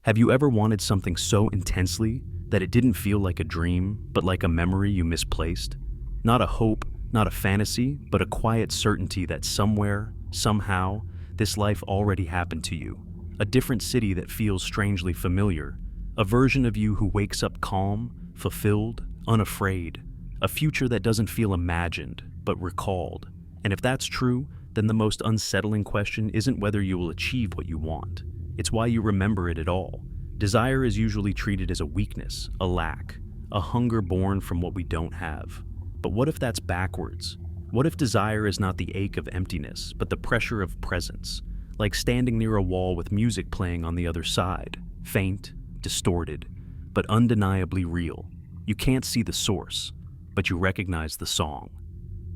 Have you ever wanted something so intensely that it didn't feel like a dream, but like a memory you misplaced? Not a hope, not a fantasy, but a quiet certainty that somewhere, somehow, this life already happened to you. A different city that feels strangely familiar. A version of you who wakes up calm, fulfilled, unafraid. A future that doesn't feel imagined, but recalled. And if that's true, then the most unsettling question isn't whether you will achieve what you want. It's why you remember it at all. Desire is usually treated as a weakness, a lack, a hunger born from what we don't have. But what if that's backwards? What if desire is not the ache of emptiness, but the pressure of presence? Like standing near a wall with music playing on the other side, faint, distorted, but undeniably real. You can't see the source, but you recognize the song.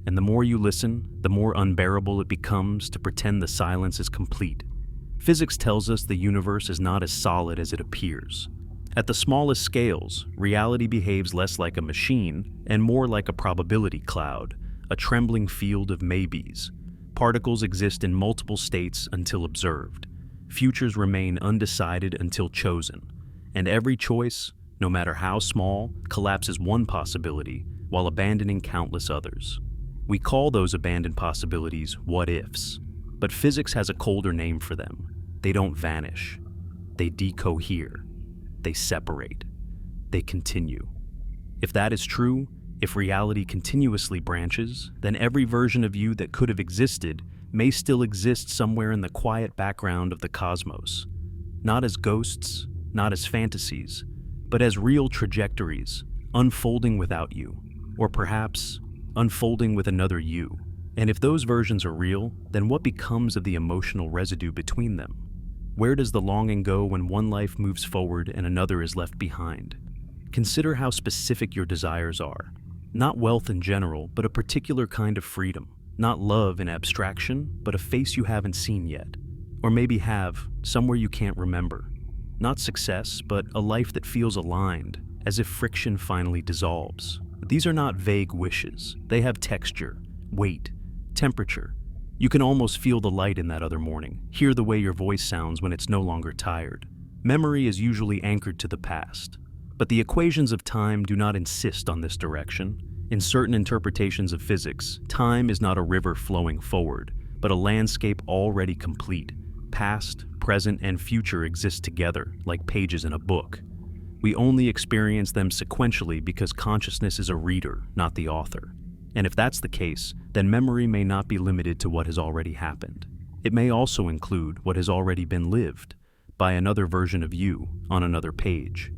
And the more you listen, the more unbearable it becomes to pretend the silence is complete. Physics tells us the universe is not as solid as it appears. At the smallest scales, reality behaves less like a machine and more like a probability cloud, a trembling field of maybes. Particles exist in multiple states until observed. Futures remain undecided until chosen. And every choice, no matter how small, collapses one possibility while abandoning countless others. We call those abandoned possibilities what-ifs. But physics has a colder name for them. They don't vanish. They decohere. They separate. They continue. If that is true, if reality continuously branches, then every version of you that could have existed may still exist somewhere in the quiet background of the cosmos. Not as ghosts, not as fantasies, but as real trajectories, unfolding without you, or perhaps unfolding with another you. And if those versions are real, then what becomes of the emotional residue between them? Where does the longing go when one life moves forward and another is left behind? Consider how specific your desires are. Not wealth in general, but a particular kind of freedom. Not love in abstraction, but a face you haven't seen yet. Or maybe have, somewhere you can't remember. Not success, but a life that feels aligned, as if friction finally dissolves. These are not vague wishes. They have texture, weight, temperature. You can almost feel the light in that other morning, hear the way your voice sounds when it's no longer tired. Memory is usually anchored to the past, but the equations of time do not insist on this direction. In certain interpretations of physics, time is not a river flowing forward, but a landscape already complete. Past, present, and future exist together, like pages in a book. We only experience them sequentially because consciousness is a reader, not the author. And if that's the case, then memory may not be limited to what has already happened. It may also include what has already been lived by another version of you on another page.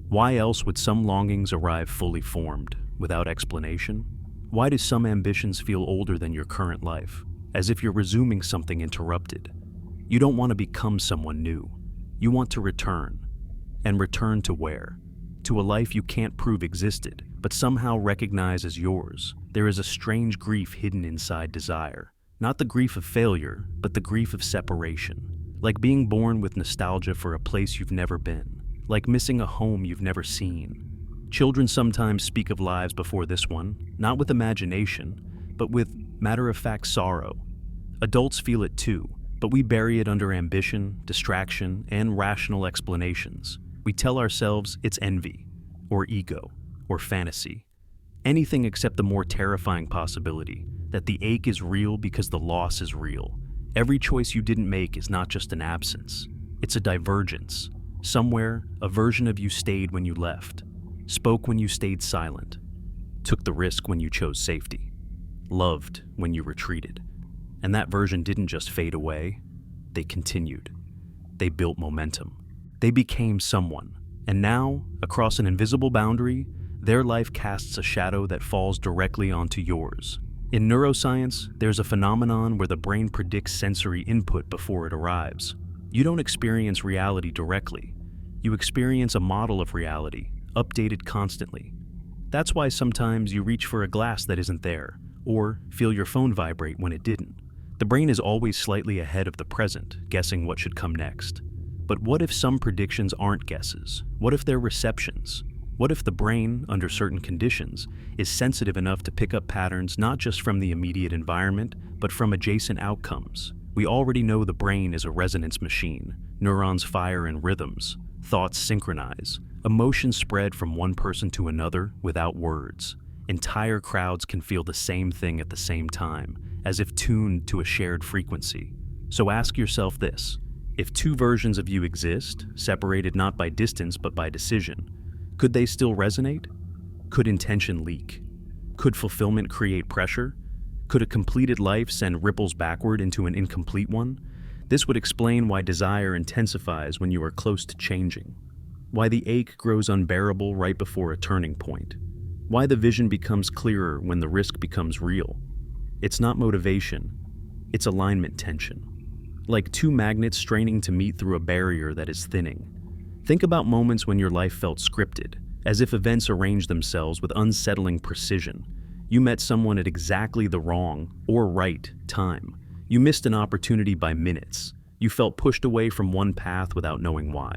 Why else would some longings arrive fully formed, without explanation? Why do some ambitions feel older than your current life, as if you're resuming something interrupted? You don't want to become someone new. You want to return. And return to where? To a life you can't prove existed, but somehow recognize as yours. There is a strange grief hidden inside desire. Not the grief of failure, but the grief of separation. Like being born with nostalgia for a place you've never been. Like missing a home you've never seen. Children sometimes speak of lives before this one, not with imagination, but with matter-of-fact sorrow. Adults feel it too, but we bury it under ambition, distraction, and rational explanations. We tell ourselves it's envy, or ego, or fantasy. Anything except the more terrifying possibility that the ache is real because the loss is real. Every choice you didn't make is not just an absence. It's a divergence. Somewhere, a version of you stayed when you left, spoke when you stayed silent, took the risk when you chose safety, loved when you retreated. And that version didn't just fade away, they continued. They built momentum. They became someone. And now, across an invisible boundary, their life casts a shadow that falls directly onto yours. In neuroscience, there's a phenomenon where the brain predicts sensory input before it arrives. You don't experience reality directly. You experience a model of reality, updated constantly. That's why sometimes you reach for a glass that isn't there, or feel your phone vibrate when it didn't. The brain is always slightly ahead of the present, guessing what should come next. But what if some predictions aren't guesses? What if they're receptions? What if the brain, under certain conditions, is sensitive enough to pick up patterns not just from the immediate environment, but from adjacent outcomes? We already know the brain is a resonance machine. Neurons fire in rhythms. Thoughts synchronize. Emotions spread from one person to another without words. Entire crowds can feel the same thing at the same time, as if tuned to a shared frequency. So ask yourself this: if two versions of you exist, separated not by distance but by decision, could they still resonate? Could intention leak? Could fulfillment create pressure? Could a completed life send ripples backward into an incomplete one? This would explain why desire intensifies when you are close to changing, why the ache grows unbearable right before a turning point, why the vision becomes clearer when the risk becomes real. It's not motivation, it's alignment tension. Like two magnets straining to meet through a barrier that is thinning. Think about moments when your life felt scripted, as if events arranged themselves with unsettling precision. You met someone at exactly the wrong or right time. You missed an opportunity by minutes. You felt pushed away from one path without knowing why.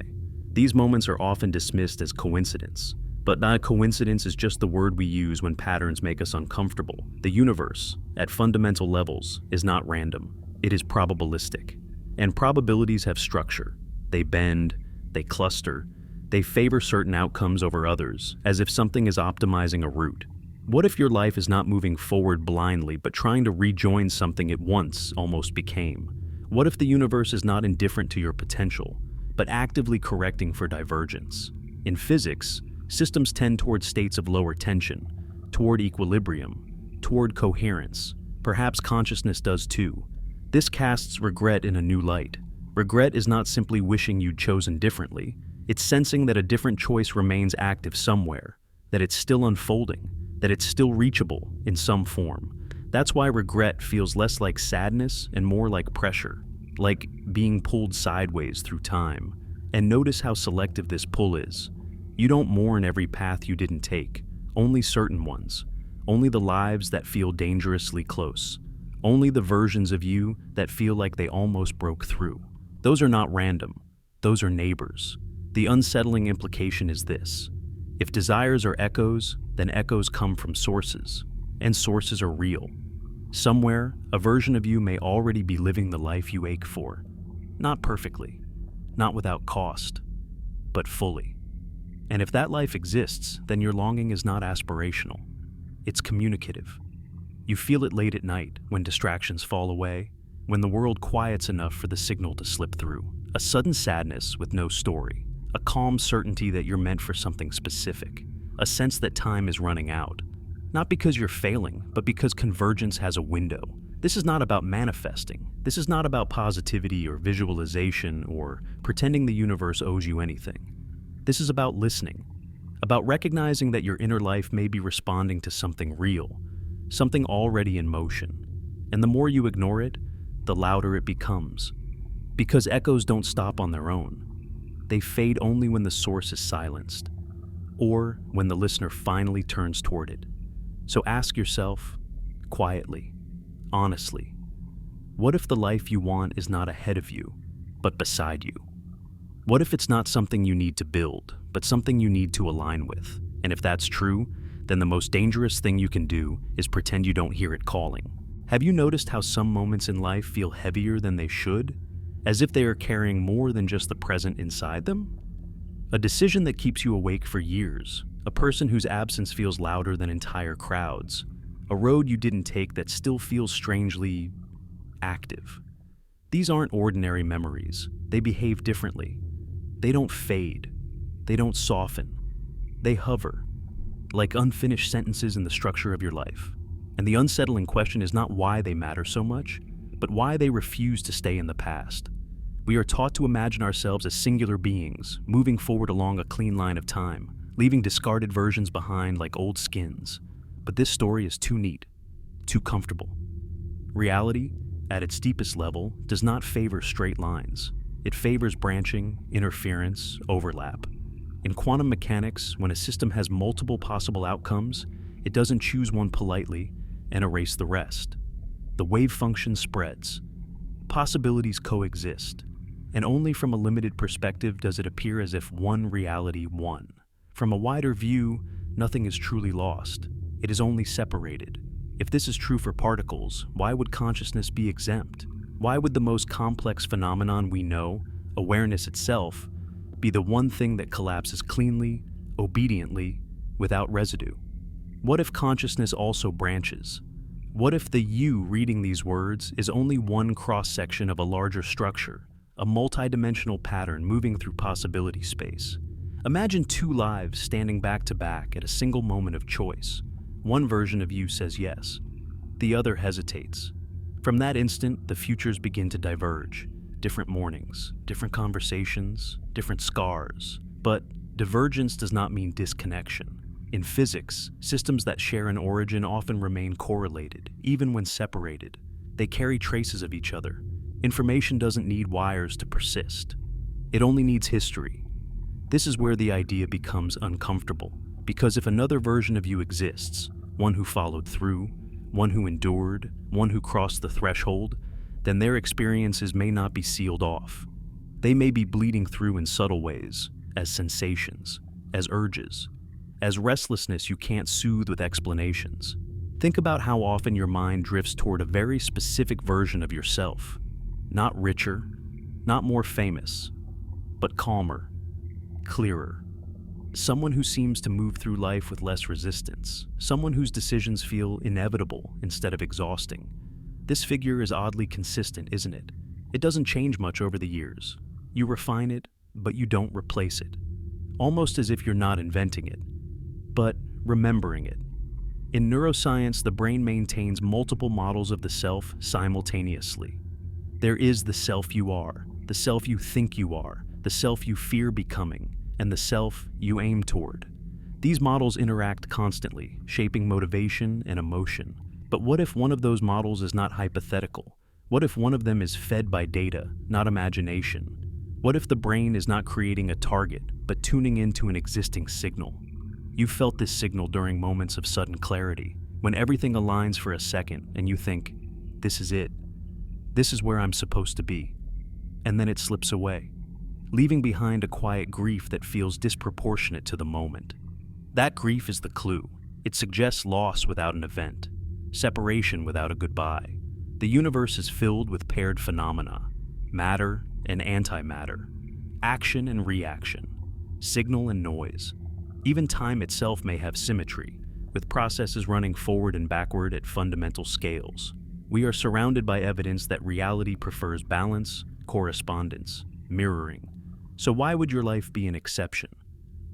These moments are often dismissed as coincidence. But not coincidence is just the word we use when patterns make us uncomfortable. The universe, at fundamental levels, is not random. It is probabilistic. And probabilities have structure. They bend, they cluster, they favor certain outcomes over others, as if something is optimizing a route. What if your life is not moving forward blindly, but trying to rejoin something it once almost became? What if the universe is not indifferent to your potential, but actively correcting for divergence? In physics, systems tend toward states of lower tension, toward equilibrium, toward coherence. Perhaps consciousness does too. This casts regret in a new light. Regret is not simply wishing you'd chosen differently. It's sensing that a different choice remains active somewhere, that it's still unfolding, that it's still reachable in some form. That's why regret feels less like sadness and more like pressure, like being pulled sideways through time. And notice how selective this pull is. You don't mourn every path you didn't take, only certain ones, only the lives that feel dangerously close, only the versions of you that feel like they almost broke through. Those are not random, those are neighbors. The unsettling implication is this: if desires are echoes, then echoes come from sources, and sources are real. Somewhere, a version of you may already be living the life you ache for. Not perfectly, not without cost, but fully. And if that life exists, then your longing is not aspirational. It's communicative. You feel it late at night, when distractions fall away, when the world quiets enough for the signal to slip through. A sudden sadness with no story. A calm certainty that you're meant for something specific. A sense that time is running out. Not because you're failing, but because convergence has a window. This is not about manifesting. This is not about positivity or visualization or pretending the universe owes you anything. This is about listening, about recognizing that your inner life may be responding to something real, something already in motion. And the more you ignore it, the louder it becomes. Because echoes don't stop on their own. They fade only when the source is silenced, or when the listener finally turns toward it. So ask yourself, quietly, honestly, what if the life you want is not ahead of you, but beside you? What if it's not something you need to build, but something you need to align with? And if that's true, then the most dangerous thing you can do is pretend you don't hear it calling. Have you noticed how some moments in life feel heavier than they should, as if they are carrying more than just the present inside them? A decision that keeps you awake for years, a person whose absence feels louder than entire crowds, a road you didn't take that still feels strangely active. These aren't ordinary memories. They behave differently. They don't fade. They don't soften. They hover, like unfinished sentences in the structure of your life. And the unsettling question is not why they matter so much, but why they refuse to stay in the past. We are taught to imagine ourselves as singular beings, moving forward along a clean line of time, leaving discarded versions behind like old skins. But this story is too neat, too comfortable. Reality, at its deepest level, does not favor straight lines. It favors branching, interference, overlap. In quantum mechanics, when a system has multiple possible outcomes, it doesn't choose one politely and erase the rest. The wave function spreads. Possibilities coexist, and only from a limited perspective does it appear as if one reality won. From a wider view, nothing is truly lost. It is only separated. If this is true for particles, why would consciousness be exempt? Why would the most complex phenomenon we know, awareness itself, be the one thing that collapses cleanly, obediently, without residue? What if consciousness also branches? What if the you reading these words is only one cross-section of a larger structure, a multidimensional pattern moving through possibility space? Imagine two lives standing back to back at a single moment of choice. One version of you says yes, the other hesitates. From that instant, the futures begin to diverge. Different mornings, different conversations, different scars. But divergence does not mean disconnection. In physics, systems that share an origin often remain correlated, even when separated. They carry traces of each other. Information doesn't need wires to persist. It only needs history. This is where the idea becomes uncomfortable, because if another version of you exists, one who followed through, one who endured, one who crossed the threshold, then their experiences may not be sealed off. They may be bleeding through in subtle ways, as sensations, as urges, as restlessness you can't soothe with explanations. Think about how often your mind drifts toward a very specific version of yourself. Not richer, not more famous, but calmer, clearer. Someone who seems to move through life with less resistance. Someone whose decisions feel inevitable instead of exhausting. This figure is oddly consistent, isn't it? It doesn't change much over the years. You refine it, but you don't replace it. Almost as if you're not inventing it, but remembering it. In neuroscience, the brain maintains multiple models of the self simultaneously. There is the self you are, the self you think you are, the self you fear becoming, and the self you aim toward. These models interact constantly, shaping motivation and emotion. But what if one of those models is not hypothetical? What if one of them is fed by data, not imagination? What if the brain is not creating a target, but tuning into an existing signal? You felt this signal during moments of sudden clarity, when everything aligns for a second and you think, this is it. This is where I'm supposed to be. And then it slips away, leaving behind a quiet grief that feels disproportionate to the moment. That grief is the clue. It suggests loss without an event, separation without a goodbye. The universe is filled with paired phenomena, matter and antimatter, action and reaction, signal and noise. Even time itself may have symmetry, with processes running forward and backward at fundamental scales. We are surrounded by evidence that reality prefers balance, correspondence, mirroring. So why would your life be an exception?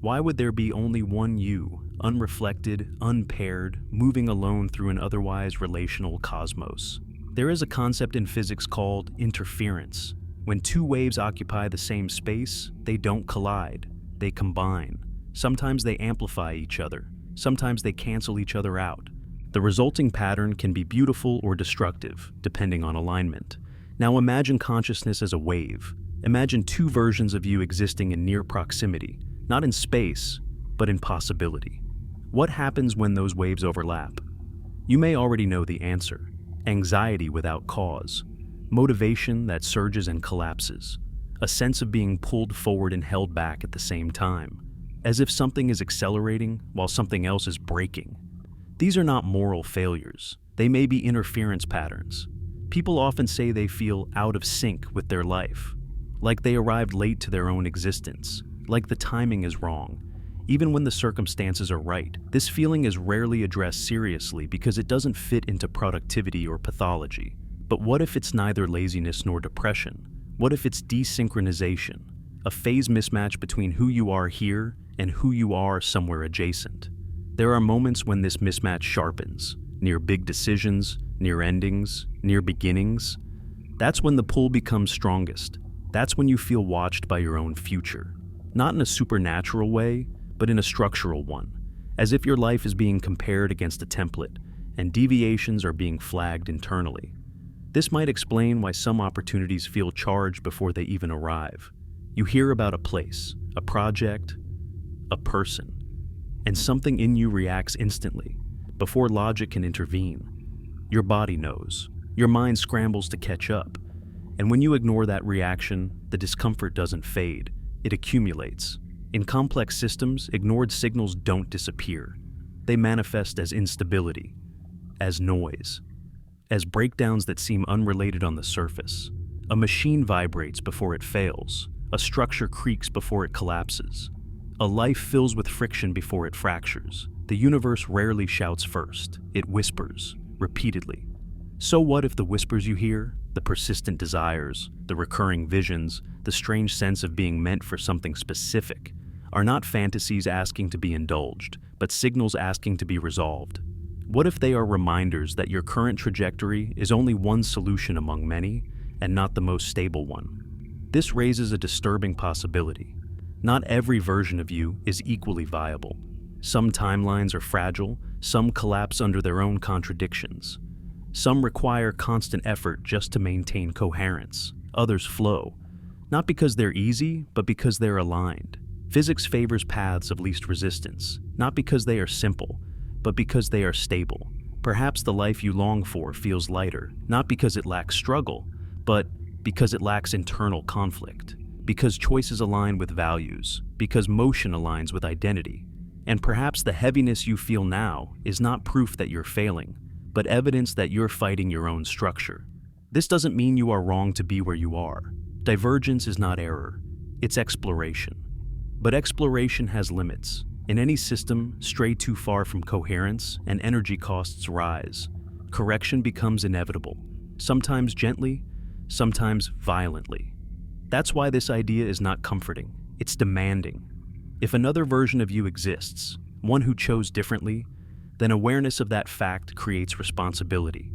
Why would there be only one you, unreflected, unpaired, moving alone through an otherwise relational cosmos? There is a concept in physics called interference. When two waves occupy the same space, they don't collide, they combine. Sometimes they amplify each other, sometimes they cancel each other out. The resulting pattern can be beautiful or destructive, depending on alignment. Now imagine consciousness as a wave. Imagine two versions of you existing in near proximity, not in space, but in possibility. What happens when those waves overlap? You may already know the answer. Anxiety without cause, motivation that surges and collapses, a sense of being pulled forward and held back at the same time, as if something is accelerating while something else is braking. These are not moral failures. They may be interference patterns. People often say they feel out of sync with their life, like they arrived late to their own existence, like the timing is wrong. Even when the circumstances are right, this feeling is rarely addressed seriously because it doesn't fit into productivity or pathology. But what if it's neither laziness nor depression? What if it's desynchronization, a phase mismatch between who you are here and who you are somewhere adjacent? There are moments when this mismatch sharpens, near big decisions, near endings, near beginnings. That's when the pull becomes strongest. That's when you feel watched by your own future. Not in a supernatural way, but in a structural one, as if your life is being compared against a template, and deviations are being flagged internally. This might explain why some opportunities feel charged before they even arrive. You hear about a place, a project, a person, and something in you reacts instantly, before logic can intervene. Your body knows. Your mind scrambles to catch up. And when you ignore that reaction, the discomfort doesn't fade, it accumulates. In complex systems, ignored signals don't disappear. They manifest as instability, as noise, as breakdowns that seem unrelated on the surface. A machine vibrates before it fails. A structure creaks before it collapses. A life fills with friction before it fractures. The universe rarely shouts first. It whispers, repeatedly. So what if the whispers you hear, the persistent desires, the recurring visions, the strange sense of being meant for something specific, are not fantasies asking to be indulged, but signals asking to be resolved? What if they are reminders that your current trajectory is only one solution among many, and not the most stable one? This raises a disturbing possibility. Not every version of you is equally viable. Some timelines are fragile, some collapse under their own contradictions. Some require constant effort just to maintain coherence. Others flow, not because they're easy, but because they're aligned. Physics favors paths of least resistance, not because they are simple, but because they are stable. Perhaps the life you long for feels lighter, not because it lacks struggle, but because it lacks internal conflict, because choices align with values, because motion aligns with identity. And perhaps the heaviness you feel now is not proof that you're failing, but evidence that you're fighting your own structure. This doesn't mean you are wrong to be where you are. Divergence is not error, it's exploration. But exploration has limits. In any system, stray too far from coherence and energy costs rise. Correction becomes inevitable, sometimes gently, sometimes violently. That's why this idea is not comforting, it's demanding. If another version of you exists, one who chose differently, then awareness of that fact creates responsibility.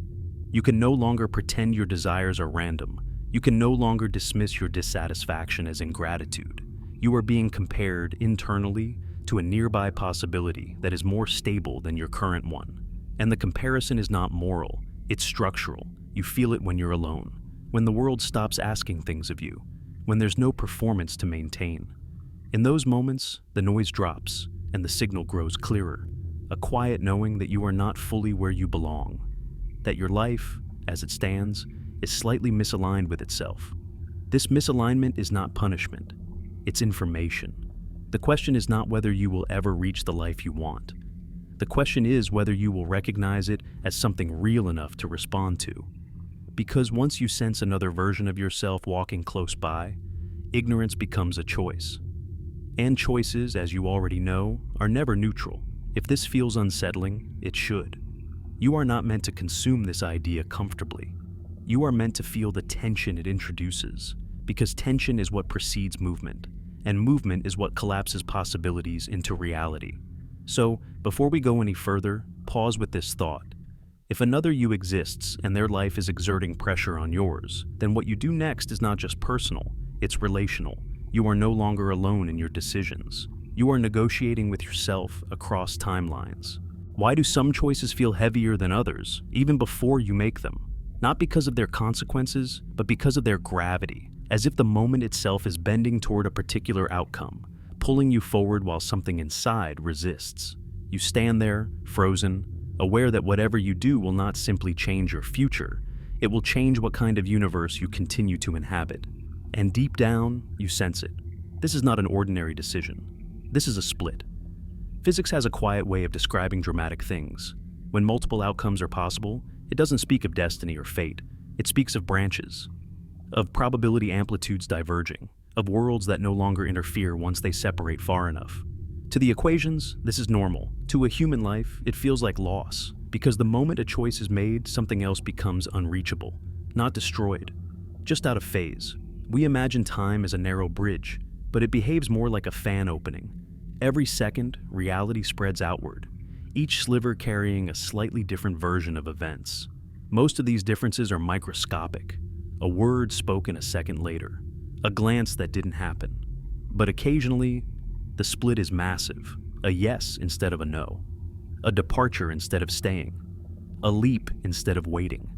You can no longer pretend your desires are random. You can no longer dismiss your dissatisfaction as ingratitude. You are being compared internally to a nearby possibility that is more stable than your current one. And the comparison is not moral, it's structural. You feel it when you're alone, when the world stops asking things of you, when there's no performance to maintain. In those moments, the noise drops and the signal grows clearer, a quiet knowing that you are not fully where you belong, that your life, as it stands, is slightly misaligned with itself. This misalignment is not punishment, it's information. The question is not whether you will ever reach the life you want. The question is whether you will recognize it as something real enough to respond to. Because once you sense another version of yourself walking close by, ignorance becomes a choice. And choices, as you already know, are never neutral. If this feels unsettling, it should. You are not meant to consume this idea comfortably. You are meant to feel the tension it introduces, because tension is what precedes movement, and movement is what collapses possibilities into reality. So, before we go any further, pause with this thought. If another you exists and their life is exerting pressure on yours, then what you do next is not just personal, it's relational. You are no longer alone in your decisions. You are negotiating with yourself across timelines. Why do some choices feel heavier than others, even before you make them? Not because of their consequences, but because of their gravity, as if the moment itself is bending toward a particular outcome, pulling you forward while something inside resists. You stand there, frozen, aware that whatever you do will not simply change your future, it will change what kind of universe you continue to inhabit. And deep down, you sense it. This is not an ordinary decision. This is a split. Physics has a quiet way of describing dramatic things. When multiple outcomes are possible, it doesn't speak of destiny or fate. It speaks of branches, of probability amplitudes diverging, of worlds that no longer interfere once they separate far enough. To the equations, this is normal. To a human life, it feels like loss, because the moment a choice is made, something else becomes unreachable, not destroyed, just out of phase. We imagine time as a narrow bridge, but it behaves more like a fan opening. Every second, reality spreads outward, each sliver carrying a slightly different version of events. Most of these differences are microscopic. A word spoken a second later, a glance that didn't happen. But occasionally, the split is massive, a yes instead of a no, a departure instead of staying, a leap instead of waiting.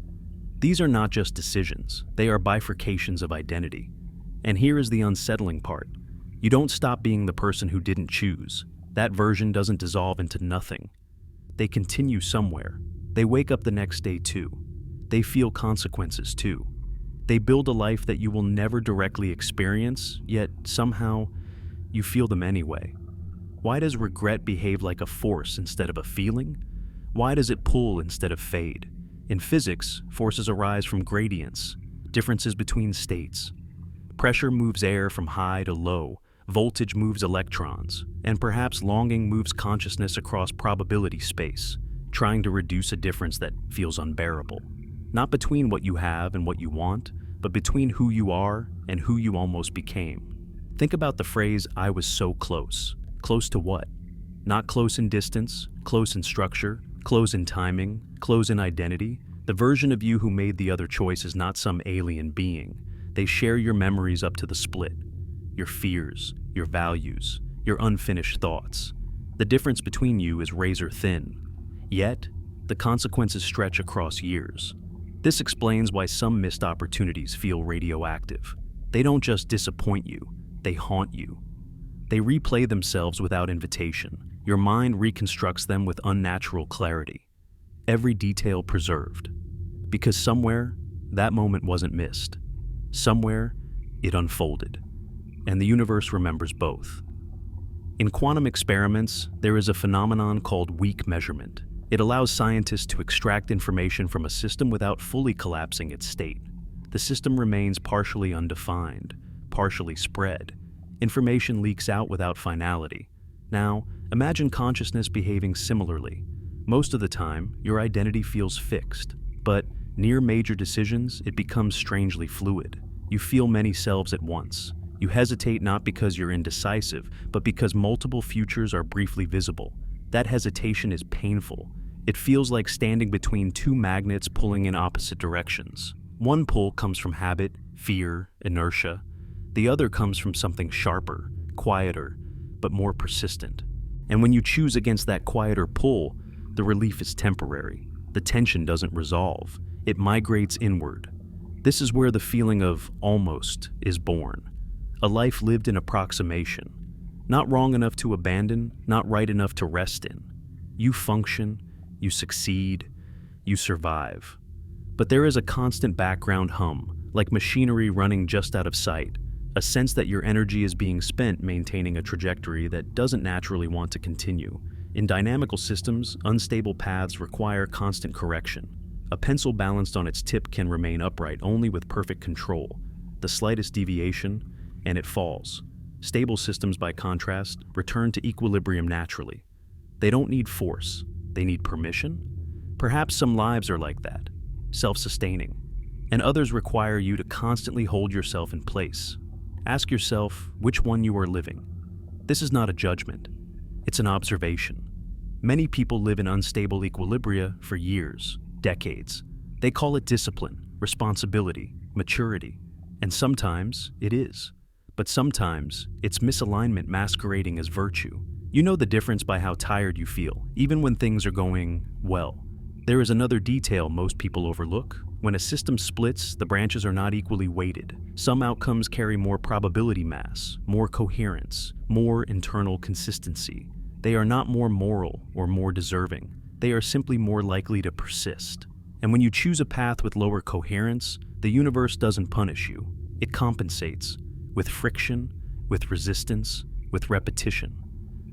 These are not just decisions, they are bifurcations of identity. And here is the unsettling part. You don't stop being the person who didn't choose. That version doesn't dissolve into nothing. They continue somewhere. They wake up the next day too. They feel consequences too. They build a life that you will never directly experience, yet somehow you feel them anyway. Why does regret behave like a force instead of a feeling? Why does it pull instead of fade? In physics, forces arise from gradients, differences between states. Pressure moves air from high to low, voltage moves electrons, and perhaps longing moves consciousness across probability space, trying to reduce a difference that feels unbearable. Not between what you have and what you want, but between who you are and who you almost became. Think about the phrase, "I was so close." Close to what? Not close in distance, close in structure, close in timing, close in identity. The version of you who made the other choice is not some alien being. They share your memories up to the split, your fears, your values, your unfinished thoughts. The difference between you is razor thin. Yet, the consequences stretch across years. This explains why some missed opportunities feel radioactive. They don't just disappoint you, they haunt you. They replay themselves without invitation. Your mind reconstructs them with unnatural clarity. Every detail preserved. Because somewhere, that moment wasn't missed. Somewhere, it unfolded. And the universe remembers both. In quantum experiments, there is a phenomenon called weak measurement. It allows scientists to extract information from a system without fully collapsing its state. The system remains partially undefined, partially spread. Information leaks out without finality. Now, imagine consciousness behaving similarly. Most of the time, your identity feels fixed, but near major decisions, it becomes strangely fluid. You feel many selves at once. You hesitate not because you're indecisive, but because multiple futures are briefly visible. That hesitation is painful. It feels like standing between two magnets pulling in opposite directions. One pull comes from habit, fear, inertia. The other comes from something sharper, quieter, but more persistent. And when you choose against that quieter pull, the relief is temporary. The tension doesn't resolve. It migrates inward. This is where the feeling of almost is born. A life lived in approximation. Not wrong enough to abandon, not right enough to rest in. You function, you succeed, you survive. But there is a constant background hum, like machinery running just out of sight, a sense that your energy is being spent maintaining a trajectory that doesn't naturally want to continue. In dynamical systems, unstable paths require constant correction. A pencil balanced on its tip can remain upright only with perfect control. The slightest deviation, and it falls. Stable systems, by contrast, return to equilibrium naturally. They don't need force, they need permission. Perhaps some lives are like that, self-sustaining, and others require you to constantly hold yourself in place. Ask yourself which one you are living. This is not a judgment, it's an observation. Many people live in unstable equilibria for years, decades. They call it discipline, responsibility, maturity, and sometimes it is. But sometimes it's misalignment masquerading as virtue. You know the difference by how tired you feel, even when things are going well. There is another detail most people overlook. When a system splits, the branches are not equally weighted. Some outcomes carry more probability mass, more coherence, more internal consistency. They are not more moral or more deserving. They are simply more likely to persist. And when you choose a path with lower coherence, the universe doesn't punish you. It compensates, with friction, with resistance, with repetition.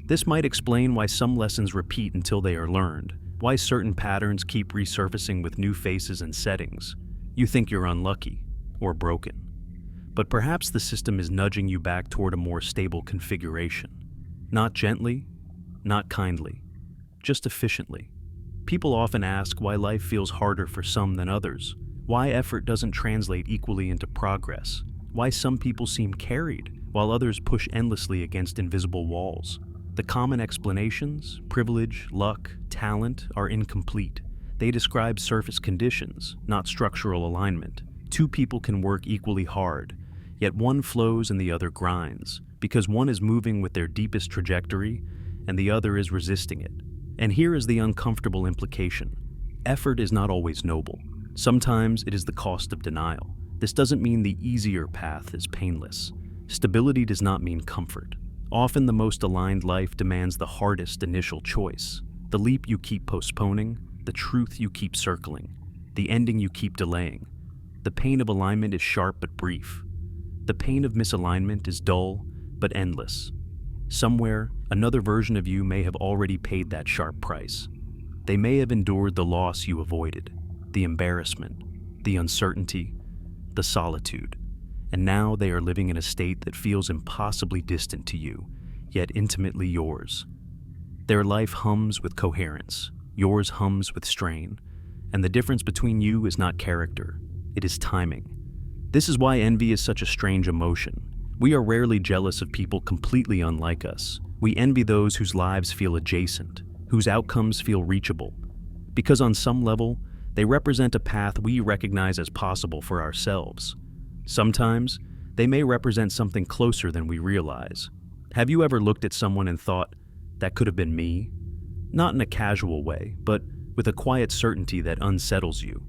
This might explain why some lessons repeat until they are learned, why certain patterns keep resurfacing with new faces and settings. You think you're unlucky or broken. But perhaps the system is nudging you back toward a more stable configuration. Not gently, not kindly, just efficiently. People often ask why life feels harder for some than others, why effort doesn't translate equally into progress, why some people seem carried while others push endlessly against invisible walls. The common explanations, privilege, luck, talent, are incomplete. They describe surface conditions, not structural alignment. Two people can work equally hard, yet one flows and the other grinds, because one is moving with their deepest trajectory and the other is resisting it. And here is the uncomfortable implication. Effort is not always noble. Sometimes it is the cost of denial. This doesn't mean the easier path is painless. Stability does not mean comfort. Often the most aligned life demands the hardest initial choice. The leap you keep postponing, the truth you keep circling, the ending you keep delaying. The pain of alignment is sharp but brief. The pain of misalignment is dull but endless. Somewhere, another version of you may have already paid that sharp price. They may have endured the loss you avoided, the embarrassment, the uncertainty, the solitude. and now they are living in a state that feels impossibly distant to you, yet intimately yours. Their life hums with coherence, yours hums with strain, and the difference between you is not character, it is timing. This is why envy is such a strange emotion. We are rarely jealous of people completely unlike us. We envy those whose lives feel adjacent, whose outcomes feel reachable, because on some level, they represent a path we recognize as possible for ourselves. Sometimes, they may represent something closer than we realize. Have you ever looked at someone and thought, that could have been me? Not in a casual way, but with a quiet certainty that unsettles you.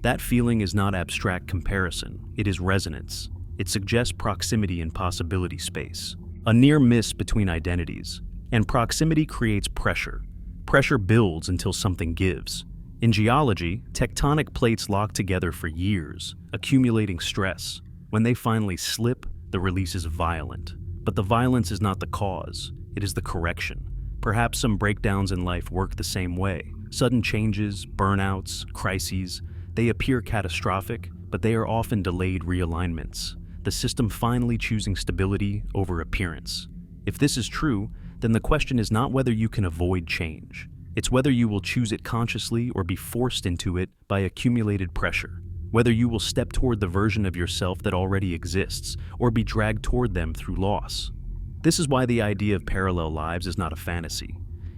That feeling is not abstract comparison, it is resonance. It suggests proximity in possibility space, a near miss between identities. And proximity creates pressure. Pressure builds until something gives. In geology, tectonic plates lock together for years, accumulating stress. When they finally slip, the release is violent. But the violence is not the cause, it is the correction. Perhaps some breakdowns in life work the same way. Sudden changes, burnouts, crises, they appear catastrophic, but they are often delayed realignments. The system finally choosing stability over appearance. If this is true, then the question is not whether you can avoid change. It's whether you will choose it consciously or be forced into it by accumulated pressure. Whether you will step toward the version of yourself that already exists or be dragged toward them through loss. This is why the idea of parallel lives is not a fantasy.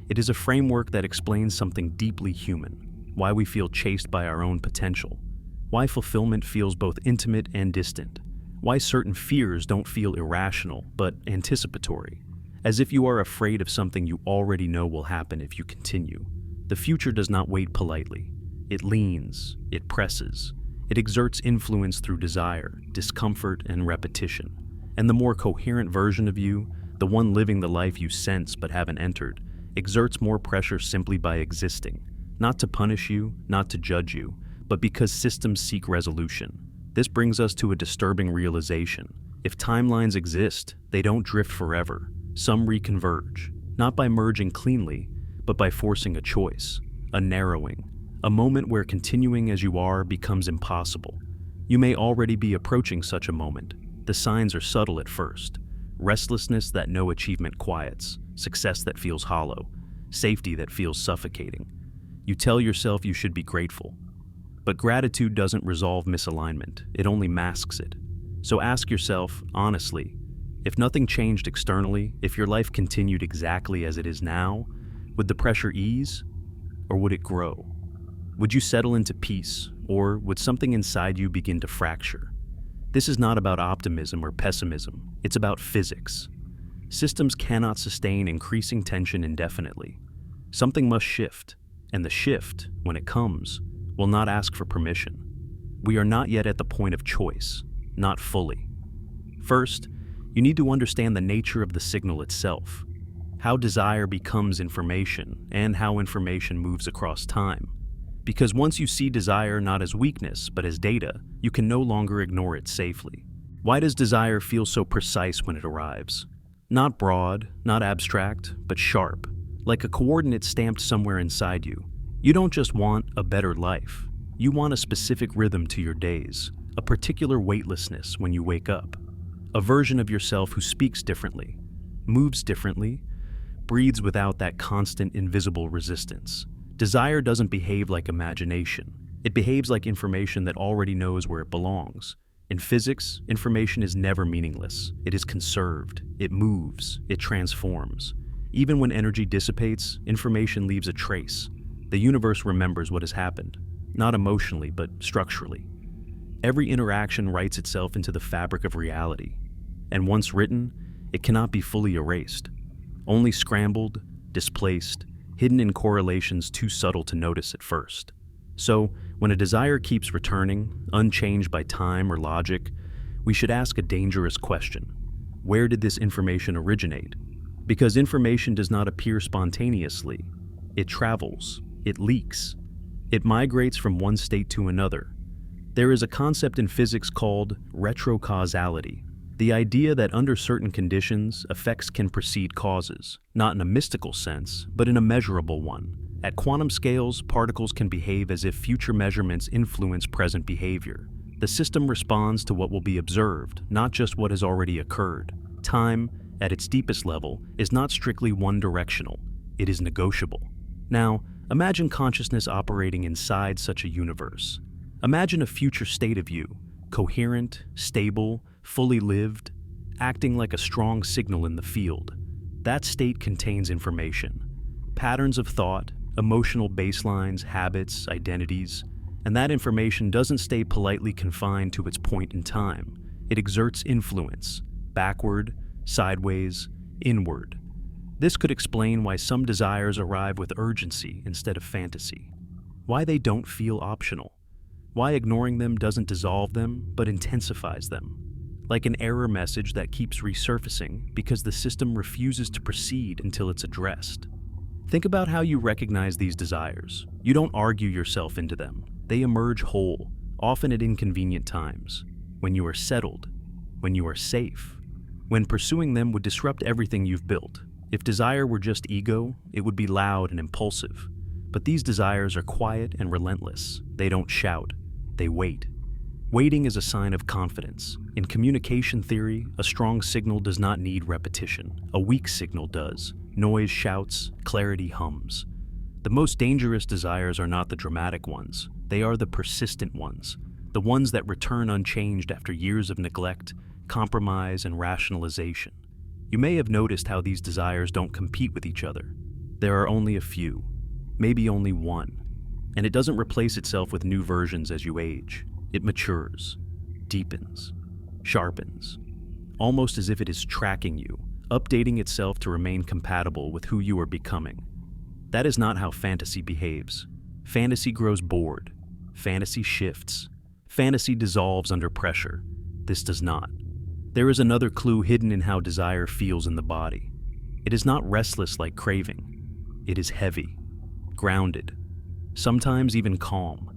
It is a framework that explains something deeply human, why we feel chased by our own potential, why fulfillment feels both intimate and distant, why certain fears don't feel irrational but anticipatory, as if you are afraid of something you already know will happen if you continue. The future does not wait politely. It leans, it presses, it exerts influence through desire, discomfort, and repetition. And the more coherent version of you, the one living the life you sense but haven't entered, exerts more pressure simply by existing, not to punish you, not to judge you, but because systems seek resolution. This brings us to a disturbing realization. If timelines exist, they don't drift forever. Some reconverge, not by merging cleanly, but by forcing a choice, a narrowing, a moment where continuing as you are becomes impossible. You may already be approaching such a moment. The signs are subtle at first. Restlessness that no achievement quiets, success that feels hollow, safety that feels suffocating. You tell yourself you should be grateful. But gratitude doesn't resolve misalignment, it only masks it. So ask yourself, honestly, if nothing changed externally, if your life continued exactly as it is now, would the pressure ease, or would it grow? Would you settle into peace, or would something inside you begin to fracture? This is not about optimism or pessimism, it's about physics. Systems cannot sustain increasing tension indefinitely. Something must shift, and the shift, when it comes, will not ask for permission. We are not yet at the point of choice, not fully. First, you need to understand the nature of the signal itself, how desire becomes information, and how information moves across time. Because once you see desire not as weakness, but as data, you can no longer ignore it safely. Why does desire feel so precise when it arrives? Not broad, not abstract, but sharp, like a coordinate stamped somewhere inside you. You don't just want a better life. You want a specific rhythm to your days, a particular weightlessness when you wake up, a version of yourself who speaks differently, moves differently, breathes without that constant invisible resistance. Desire doesn't behave like imagination. It behaves like information that already knows where it belongs. In physics, information is never meaningless. It is conserved, it moves, it transforms. Even when energy dissipates, information leaves a trace. The universe remembers what has happened, not emotionally, but structurally. Every interaction writes itself into the fabric of reality, and once written, it cannot be fully erased. Only scrambled, displaced, hidden in correlations too subtle to notice at first. So, when a desire keeps returning, unchanged by time or logic, we should ask a dangerous question. Where did this information originate? Because information does not appear spontaneously. It travels, it leaks, it migrates from one state to another. There is a concept in physics called retrocausality, the idea that under certain conditions, effects can precede causes, not in a mystical sense, but in a measurable one. At quantum scales, particles can behave as if future measurements influence present behavior. The system responds to what will be observed, not just what has already occurred. Time, at its deepest level, is not strictly one-directional. It is negotiable. Now, imagine consciousness operating inside such a universe. Imagine a future state of you, coherent, stable, fully lived, acting like a strong signal in the field. That state contains information, patterns of thought, emotional baselines, habits, identities, and that information doesn't stay politely confined to its point in time. It exerts influence, backward, sideways, inward. This could explain why some desires arrive with urgency instead of fantasy, why they don't feel optional, why ignoring them doesn't dissolve them but intensifies them, like an error message that keeps resurfacing because the system refuses to proceed until it's addressed. Think about how you recognize these desires. You don't argue yourself into them. They emerge whole, often at inconvenient times, when you are settled, when you are safe, when pursuing them would disrupt everything you've built. If desire were just ego, it would be loud and impulsive. But these desires are quiet and relentless. They don't shout, they wait. Waiting is a sign of confidence. In communication theory, a strong signal does not need repetition. A weak signal does. Noise shouts, clarity hums. The most dangerous desires are not the dramatic ones. They are the persistent ones, the ones that return unchanged after years of neglect, compromise, and rationalization. You may have noticed how these desires don't compete with each other. There are only a few, maybe only one, and it doesn't replace itself with new versions as you age. It matures, deepens, sharpens, almost as if it is tracking you, updating itself to remain compatible with who you are becoming. That is not how fantasy behaves. Fantasy grows bored. Fantasy shifts. Fantasy dissolves under pressure. This does not. There is another clue hidden in how desire feels in the body. It is not restless like craving. It is heavy, grounded, sometimes even calm.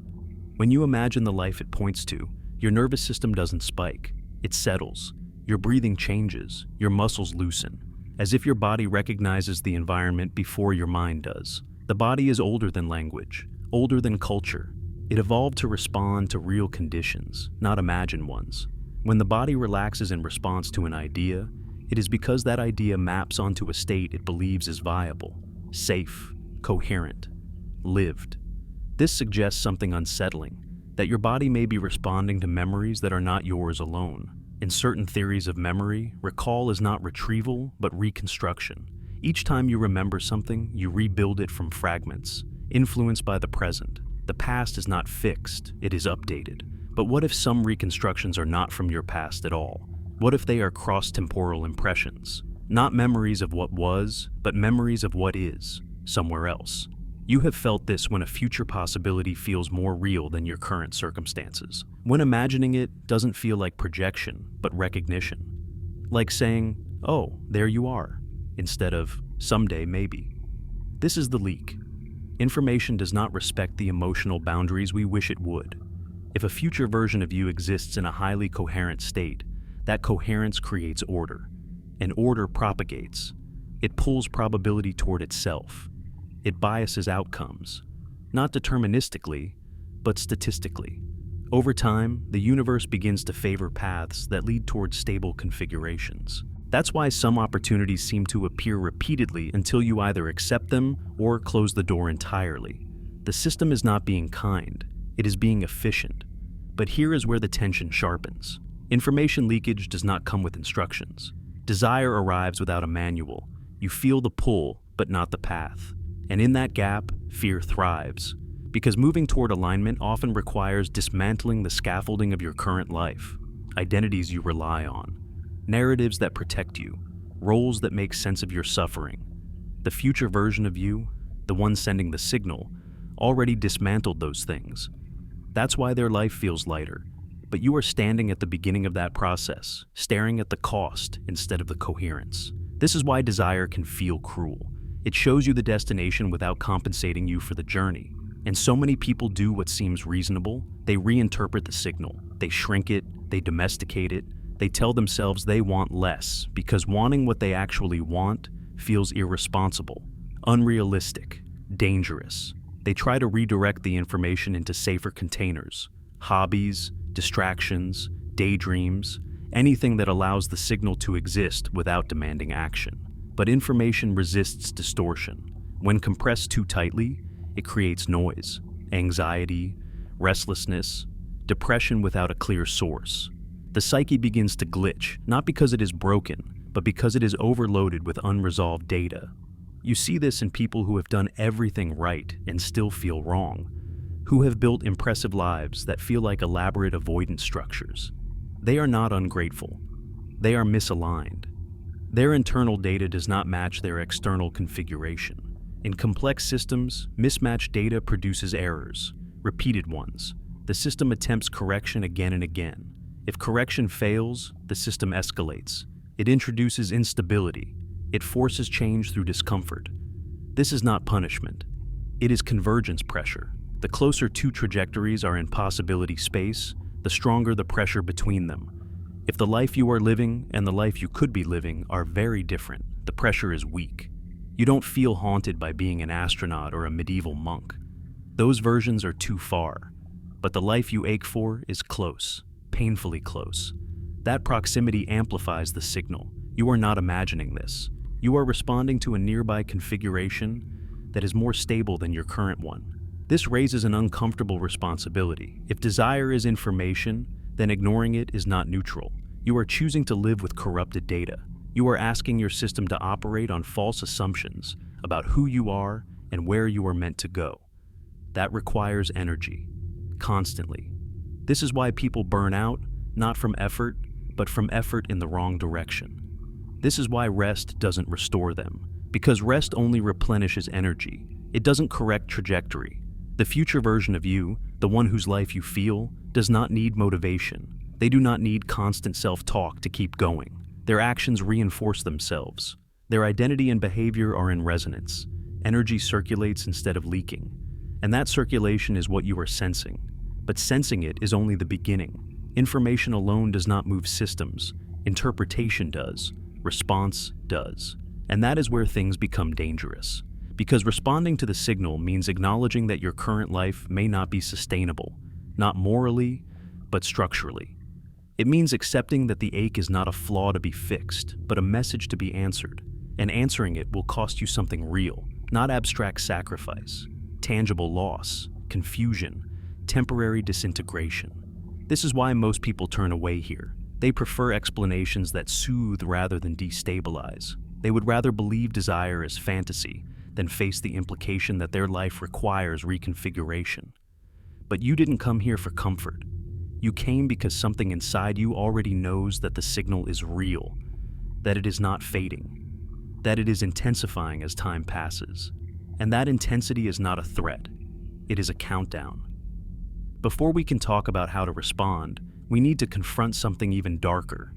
When you imagine the life it points to, your nervous system doesn't spike. It settles. Your breathing changes. Your muscles loosen, as if your body recognizes the environment before your mind does. The body is older than language, older than culture. It evolved to respond to real conditions, not imagined ones. When the body relaxes in response to an idea, it is because that idea maps onto a state it believes is viable, safe, coherent, lived. This suggests something unsettling, that your body may be responding to memories that are not yours alone. In certain theories of memory, recall is not retrieval, but reconstruction. Each time you remember something, you rebuild it from fragments, influenced by the present. The past is not fixed, it is updated. But what if some reconstructions are not from your past at all? What if they are cross-temporal impressions? Not memories of what was, but memories of what is, somewhere else. You have felt this when a future possibility feels more real than your current circumstances. When imagining it doesn't feel like projection, but recognition. Like saying, "Oh, there you are," instead of "someday, maybe." This is the leak. Information does not respect the emotional boundaries we wish it would. If a future version of you exists in a highly coherent state, that coherence creates order, and order propagates. It pulls probability toward itself. It biases outcomes, not deterministically, but statistically. Over time, the universe begins to favor paths that lead toward stable configurations. That's why some opportunities seem to appear repeatedly until you either accept them or close the door entirely. The system is not being kind, it is being efficient. But here is where the tension sharpens. Information leakage does not come with instructions. Desire arrives without a manual. You feel the pull, but not the path. And in that gap, fear thrives. Because moving toward alignment often requires dismantling the scaffolding of your current life, identities you rely on, narratives that protect you, roles that make sense of your suffering. The future version of you, the one sending the signal, already dismantled those things. That's why their life feels lighter. But you are standing at the beginning of that process, staring at the cost instead of the coherence. This is why desire can feel cruel. It shows you the destination without compensating you for the journey. And so many people do what seems reasonable. They reinterpret the signal. They shrink it. They domesticate it. They tell themselves they want less because wanting what they actually want feels irresponsible, unrealistic, dangerous. They try to redirect the information into safer containers, hobbies, distractions, daydreams, anything that allows the signal to exist without demanding action. But information resists distortion. When compressed too tightly, it creates noise, anxiety, restlessness, depression without a clear source. The psyche begins to glitch, not because it is broken, but because it is overloaded with unresolved data. You see this in people who have done everything right and still feel wrong, who have built impressive lives that feel like elaborate avoidance structures. They are not ungrateful. They are misaligned. Their internal data does not match their external configuration. In complex systems, mismatched data produces errors, repeated ones. The system attempts correction again and again. If correction fails, the system escalates. It introduces instability. It forces change through discomfort. This is not punishment. It is convergence pressure. The closer two trajectories are in possibility space, the stronger the pressure between them. If the life you are living and the life you could be living are very different, the pressure is weak. You don't feel haunted by being an astronaut or a medieval monk. Those versions are too far. But the life you ache for is close, painfully close. That proximity amplifies the signal. You are not imagining this. You are responding to a nearby configuration that is more stable than your current one. This raises an uncomfortable responsibility. If desire is information, then ignoring it is not neutral. You are choosing to live with corrupted data. You are asking your system to operate on false assumptions about who you are and where you are meant to go. That requires energy, constantly. This is why people burn out, not from effort, but from effort in the wrong direction. This is why rest doesn't restore them, because rest only replenishes energy. It doesn't correct trajectory. The future version of you, the one whose life you feel, does not need motivation. They do not need constant self-talk to keep going. Their actions reinforce themselves. Their identity and behavior are in resonance. Energy circulates instead of leaking. And that circulation is what you are sensing. But sensing it is only the beginning. Information alone does not move systems. Interpretation does. Response does. And that is where things become dangerous. Because responding to the signal means acknowledging that your current life may not be sustainable, not morally, but structurally. It means accepting that the ache is not a flaw to be fixed, but a message to be answered. And answering it will cost you something real, not abstract sacrifice, tangible loss, confusion, temporary disintegration. This is why most people turn away here. They prefer explanations that soothe rather than destabilize. They would rather believe desire as fantasy than face the implication that their life requires reconfiguration. But you didn't come here for comfort. You came because something inside you already knows that the signal is real, that it is not fading, that it is intensifying as time passes. And that intensity is not a threat, it is a countdown. Before we can talk about how to respond, we need to confront something even darker,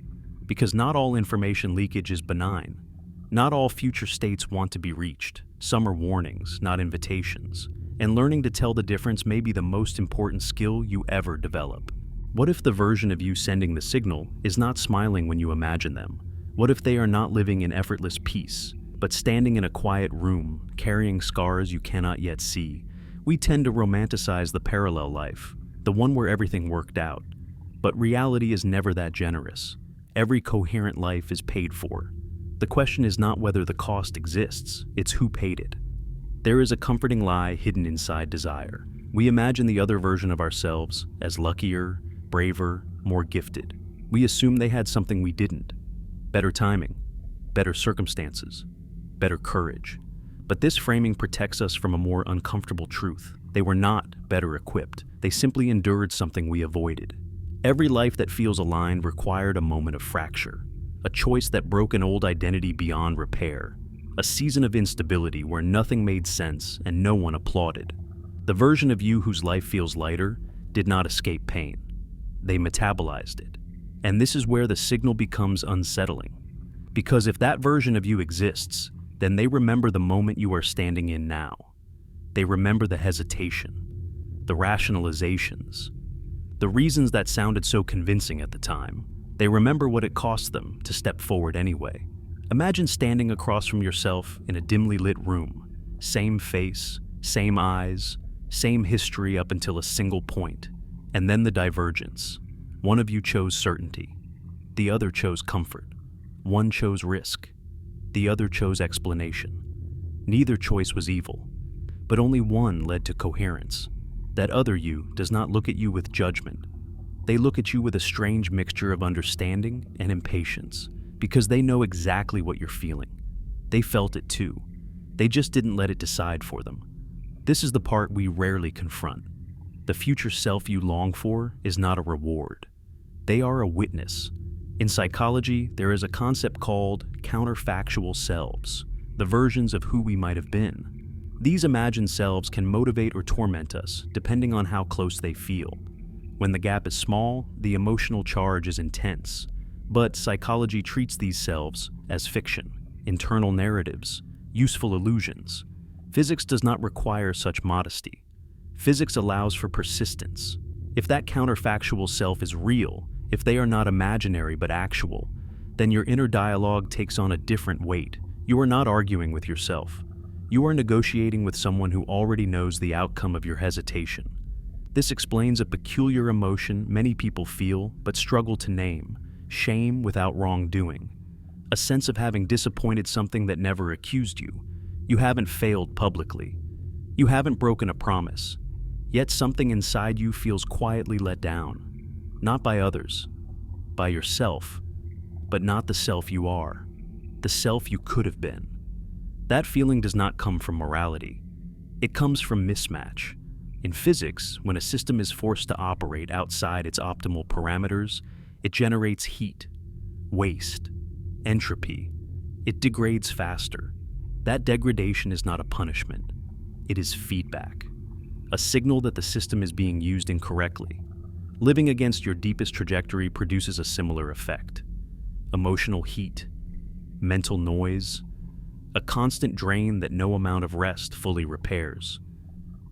because not all information leakage is benign. Not all future states want to be reached. Some are warnings, not invitations. And learning to tell the difference may be the most important skill you ever develop. What if the version of you sending the signal is not smiling when you imagine them? What if they are not living in effortless peace, but standing in a quiet room, carrying scars you cannot yet see? We tend to romanticize the parallel life, the one where everything worked out. But reality is never that generous. Every coherent life is paid for. The question is not whether the cost exists, it's who paid it. There is a comforting lie hidden inside desire. We imagine the other version of ourselves as luckier, braver, more gifted. We assume they had something we didn't. Better timing, better circumstances, better courage. But this framing protects us from a more uncomfortable truth. They were not better equipped. They simply endured something we avoided. Every life that feels aligned required a moment of fracture. A choice that broke an old identity beyond repair. A season of instability where nothing made sense and no one applauded. The version of you whose life feels lighter did not escape pain. They metabolized it. And this is where the signal becomes unsettling. Because if that version of you exists, then they remember the moment you are standing in now. They remember the hesitation, the rationalizations, the reasons that sounded so convincing at the time. They remember what it cost them to step forward anyway. Imagine standing across from yourself in a dimly lit room. Same face, same eyes, same history up until a single point. And then the divergence. One of you chose certainty. The other chose comfort. One chose risk. The other chose explanation. Neither choice was evil, but only one led to coherence. That other you does not look at you with judgment. They look at you with a strange mixture of understanding and impatience, because they know exactly what you're feeling. They felt it too. They just didn't let it decide for them. This is the part we rarely confront. The future self you long for is not a reward. They are a witness. In psychology, there is a concept called counterfactual selves, the versions of who we might have been. These imagined selves can motivate or torment us, depending on how close they feel. When the gap is small, the emotional charge is intense. But psychology treats these selves as fiction, internal narratives, useful illusions. Physics does not require such modesty. Physics allows for persistence. If that counterfactual self is real, if they are not imaginary but actual, then your inner dialogue takes on a different weight. You are not arguing with yourself. You are negotiating with someone who already knows the outcome of your hesitation. This explains a peculiar emotion many people feel but struggle to name: shame without wrongdoing. A sense of having disappointed something that never accused you. You haven't failed publicly. You haven't broken a promise. Yet something inside you feels quietly let down. Not by others, by yourself, but not the self you are, the self you could have been. That feeling does not come from morality. It comes from mismatch. In physics, when a system is forced to operate outside its optimal parameters, it generates heat, waste, entropy. It degrades faster. That degradation is not a punishment. It is feedback, a signal that the system is being used incorrectly. Living against your deepest trajectory produces a similar effect. Emotional heat, mental noise, a constant drain that no amount of rest fully repairs.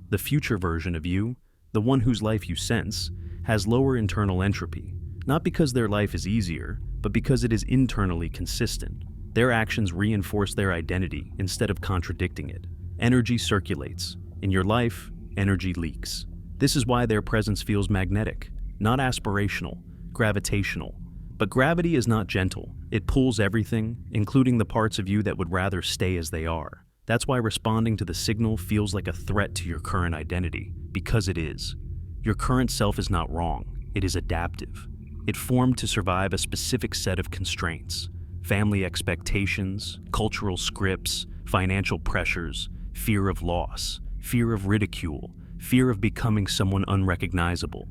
The future version of you, the one whose life you sense, has lower internal entropy, not because their life is easier, but because it is internally consistent. Their actions reinforce their identity instead of contradicting it. Energy circulates. In your life, energy leaks. This is why their presence feels magnetic, not aspirational, gravitational. But gravity is not gentle. It pulls everything, including the parts of you that would rather stay as they are. That's why responding to the signal feels like a threat to your current identity, because it is. Your current self is not wrong. It is adaptive. It formed to survive a specific set of constraints: family expectations, cultural scripts, financial pressures, fear of loss, fear of ridicule, fear of becoming someone unrecognizable.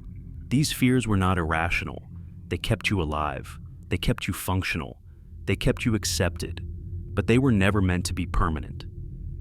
These fears were not irrational. They kept you alive. They kept you functional. They kept you accepted. But they were never meant to be permanent.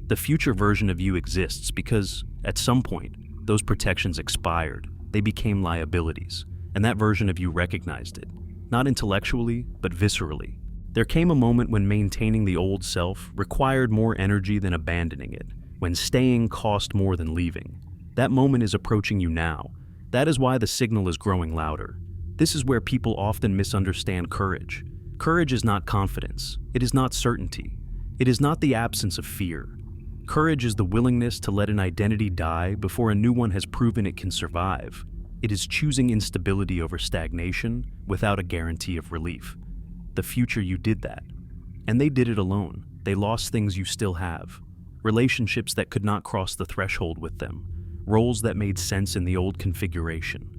The future version of you exists because, at some point, those protections expired. They became liabilities, and that version of you recognized it, not intellectually, but viscerally. There came a moment when maintaining the old self required more energy than abandoning it, when staying cost more than leaving. That moment is approaching you now. That is why the signal is growing louder. This is where people often misunderstand courage. Courage is not confidence. It is not certainty. It is not the absence of fear. Courage is the willingness to let an identity die before a new one has proven it can survive. It is choosing instability over stagnation without a guarantee of relief. The future you did that. And they did it alone. They lost things you still have. Relationships that could not cross the threshold with them. Roles that made sense in the old configuration.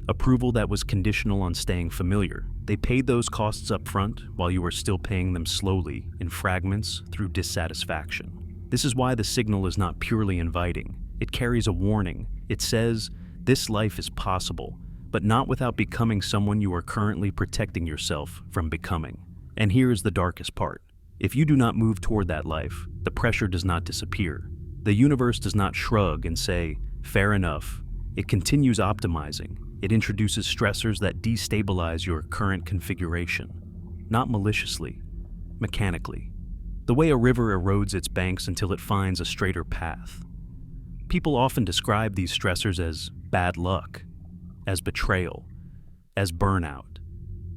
Approval that was conditional on staying familiar. They paid those costs up front while you were still paying them slowly, in fragments, through dissatisfaction. This is why the signal is not purely inviting. It carries a warning. It says, this life is possible, but not without becoming someone you are currently protecting yourself from becoming. And here is the darkest part. If you do not move toward that life, the pressure does not disappear. The universe does not shrug and say, fair enough. It continues optimizing. It introduces stressors that destabilize your current configuration. Not maliciously, mechanically. The way a river erodes its banks until it finds a straighter path. People often describe these stressors as bad luck, as betrayal, as burnout,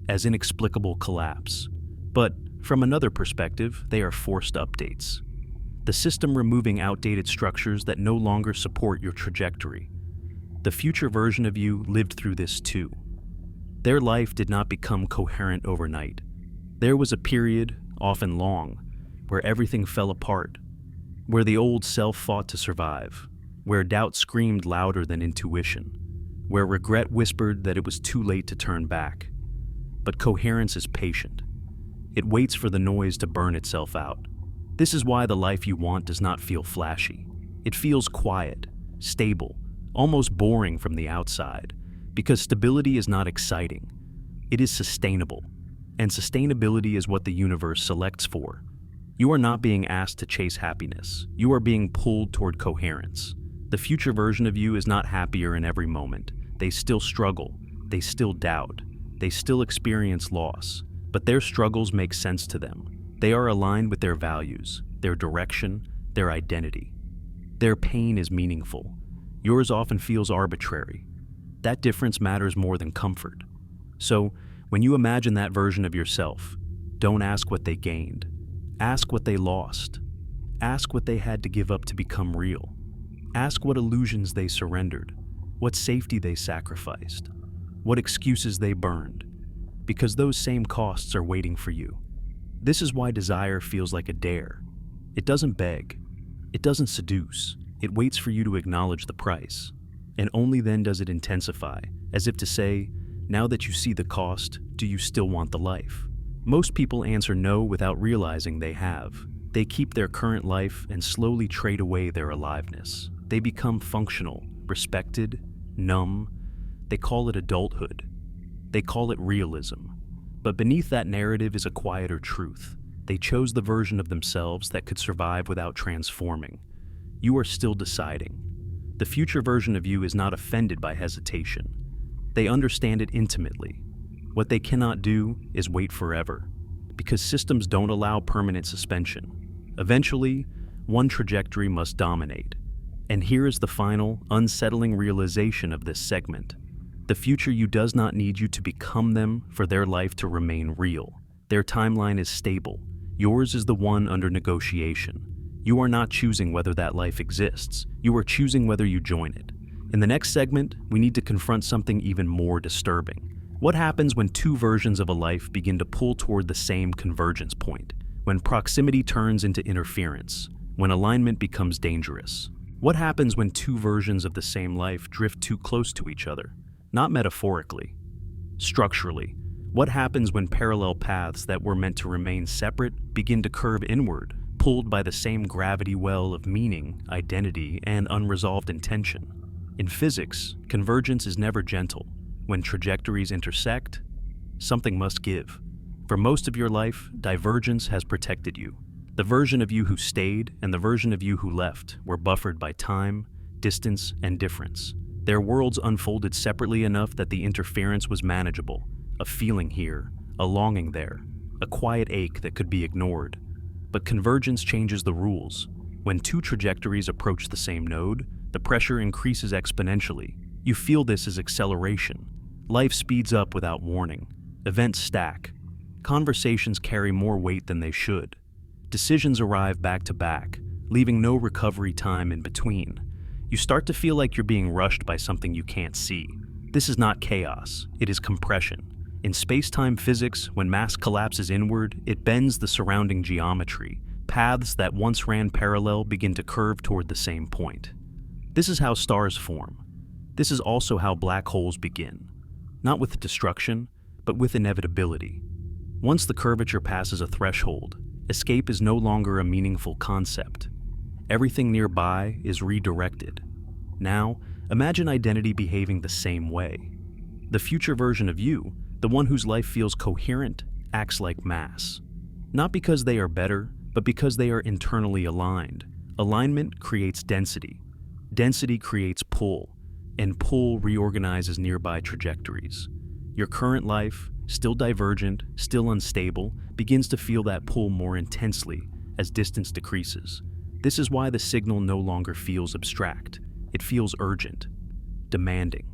as inexplicable collapse. But from another perspective, they are forced updates. The system removing outdated structures that no longer support your trajectory. The future version of you lived through this too. Their life did not become coherent overnight. There was a period, often long, where everything fell apart, where the old self fought to survive, where doubt screamed louder than intuition, where regret whispered that it was too late to turn back. But coherence is patient. It waits for the noise to burn itself out. This is why the life you want does not feel flashy. It feels quiet, stable, almost boring from the outside, because stability is not exciting. It is sustainable, and sustainability is what the universe selects for. You are not being asked to chase happiness. You are being pulled toward coherence. The future version of you is not happier in every moment. They still struggle. They still doubt. They still experience loss. But their struggles make sense to them. They are aligned with their values, their direction, their identity. Their pain is meaningful. Yours often feels arbitrary. That difference matters more than comfort. So, when you imagine that version of yourself, don't ask what they gained. Ask what they lost. Ask what they had to give up to become real. Ask what illusions they surrendered, what safety they sacrificed, what excuses they burned, because those same costs are waiting for you. This is why desire feels like a dare. It doesn't beg. It doesn't seduce. It waits for you to acknowledge the price. And only then does it intensify, as if to say, now that you see the cost, do you still want the life? Most people answer no without realizing they have. They keep their current life and slowly trade away their aliveness. They become functional, respected, numb. They call it adulthood. They call it realism. But beneath that narrative is a quieter truth. They chose the version of themselves that could survive without transforming. You are still deciding. The future version of you is not offended by hesitation. They understand it intimately. What they cannot do is wait forever, because systems don't allow permanent suspension. Eventually, one trajectory must dominate. And here is the final, unsettling realization of this segment. The future you does not need you to become them for their life to remain real. Their timeline is stable. Yours is the one under negotiation. You are not choosing whether that life exists. You are choosing whether you join it. In the next segment, we need to confront something even more disturbing. What happens when two versions of a life begin to pull toward the same convergence point? When proximity turns into interference? When alignment becomes dangerous? What happens when two versions of the same life drift too close to each other? Not metaphorically. Structurally, what happens when parallel paths that were meant to remain separate begin to curve inward, pulled by the same gravity well of meaning, identity, and unresolved intention? In physics, convergence is never gentle. When trajectories intersect, something must give. For most of your life, divergence has protected you. The version of you who stayed and the version of you who left were buffered by time, distance, and difference. Their worlds unfolded separately enough that the interference was manageable. A feeling here, a longing there, a quiet ache that could be ignored. But convergence changes the rules. When two trajectories approach the same node, the pressure increases exponentially. You feel this as acceleration. Life speeds up without warning. Events stack. Conversations carry more weight than they should. Decisions arrive back to back, leaving no recovery time in between. You start to feel like you're being rushed by something you can't see. This is not chaos, it is compression. In space-time physics, when mass collapses inward, it bends the surrounding geometry. Paths that once ran parallel begin to curve toward the same point. This is how stars form. This is also how black holes begin. Not with destruction, but with inevitability. Once the curvature passes a threshold, escape is no longer a meaningful concept. Everything nearby is redirected. Now, imagine identity behaving the same way. The future version of you, the one whose life feels coherent, acts like mass. Not because they are better, but because they are internally aligned. Alignment creates density. Density creates pull, and pull reorganizes nearby trajectories. Your current life, still divergent, still unstable, begins to feel that pull more intensely as distance decreases. This is why the signal no longer feels abstract. It feels urgent, demanding,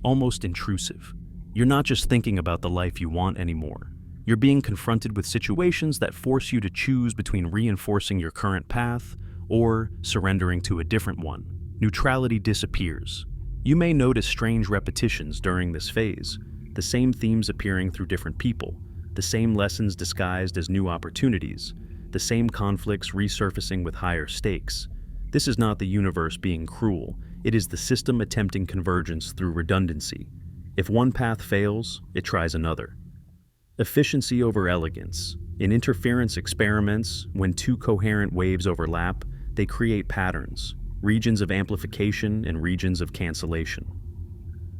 almost intrusive. You're not just thinking about the life you want anymore. You're being confronted with situations that force you to choose between reinforcing your current path or surrendering to a different one. Neutrality disappears. You may notice strange repetitions during this phase. the same themes appearing through different people, the same lessons disguised as new opportunities, the same conflicts resurfacing with higher stakes. This is not the universe being cruel, it is the system attempting convergence through redundancy. If one path fails, it tries another. Efficiency over elegance. In interference experiments, when two coherent waves overlap, they create patterns, regions of amplification and regions of cancellation.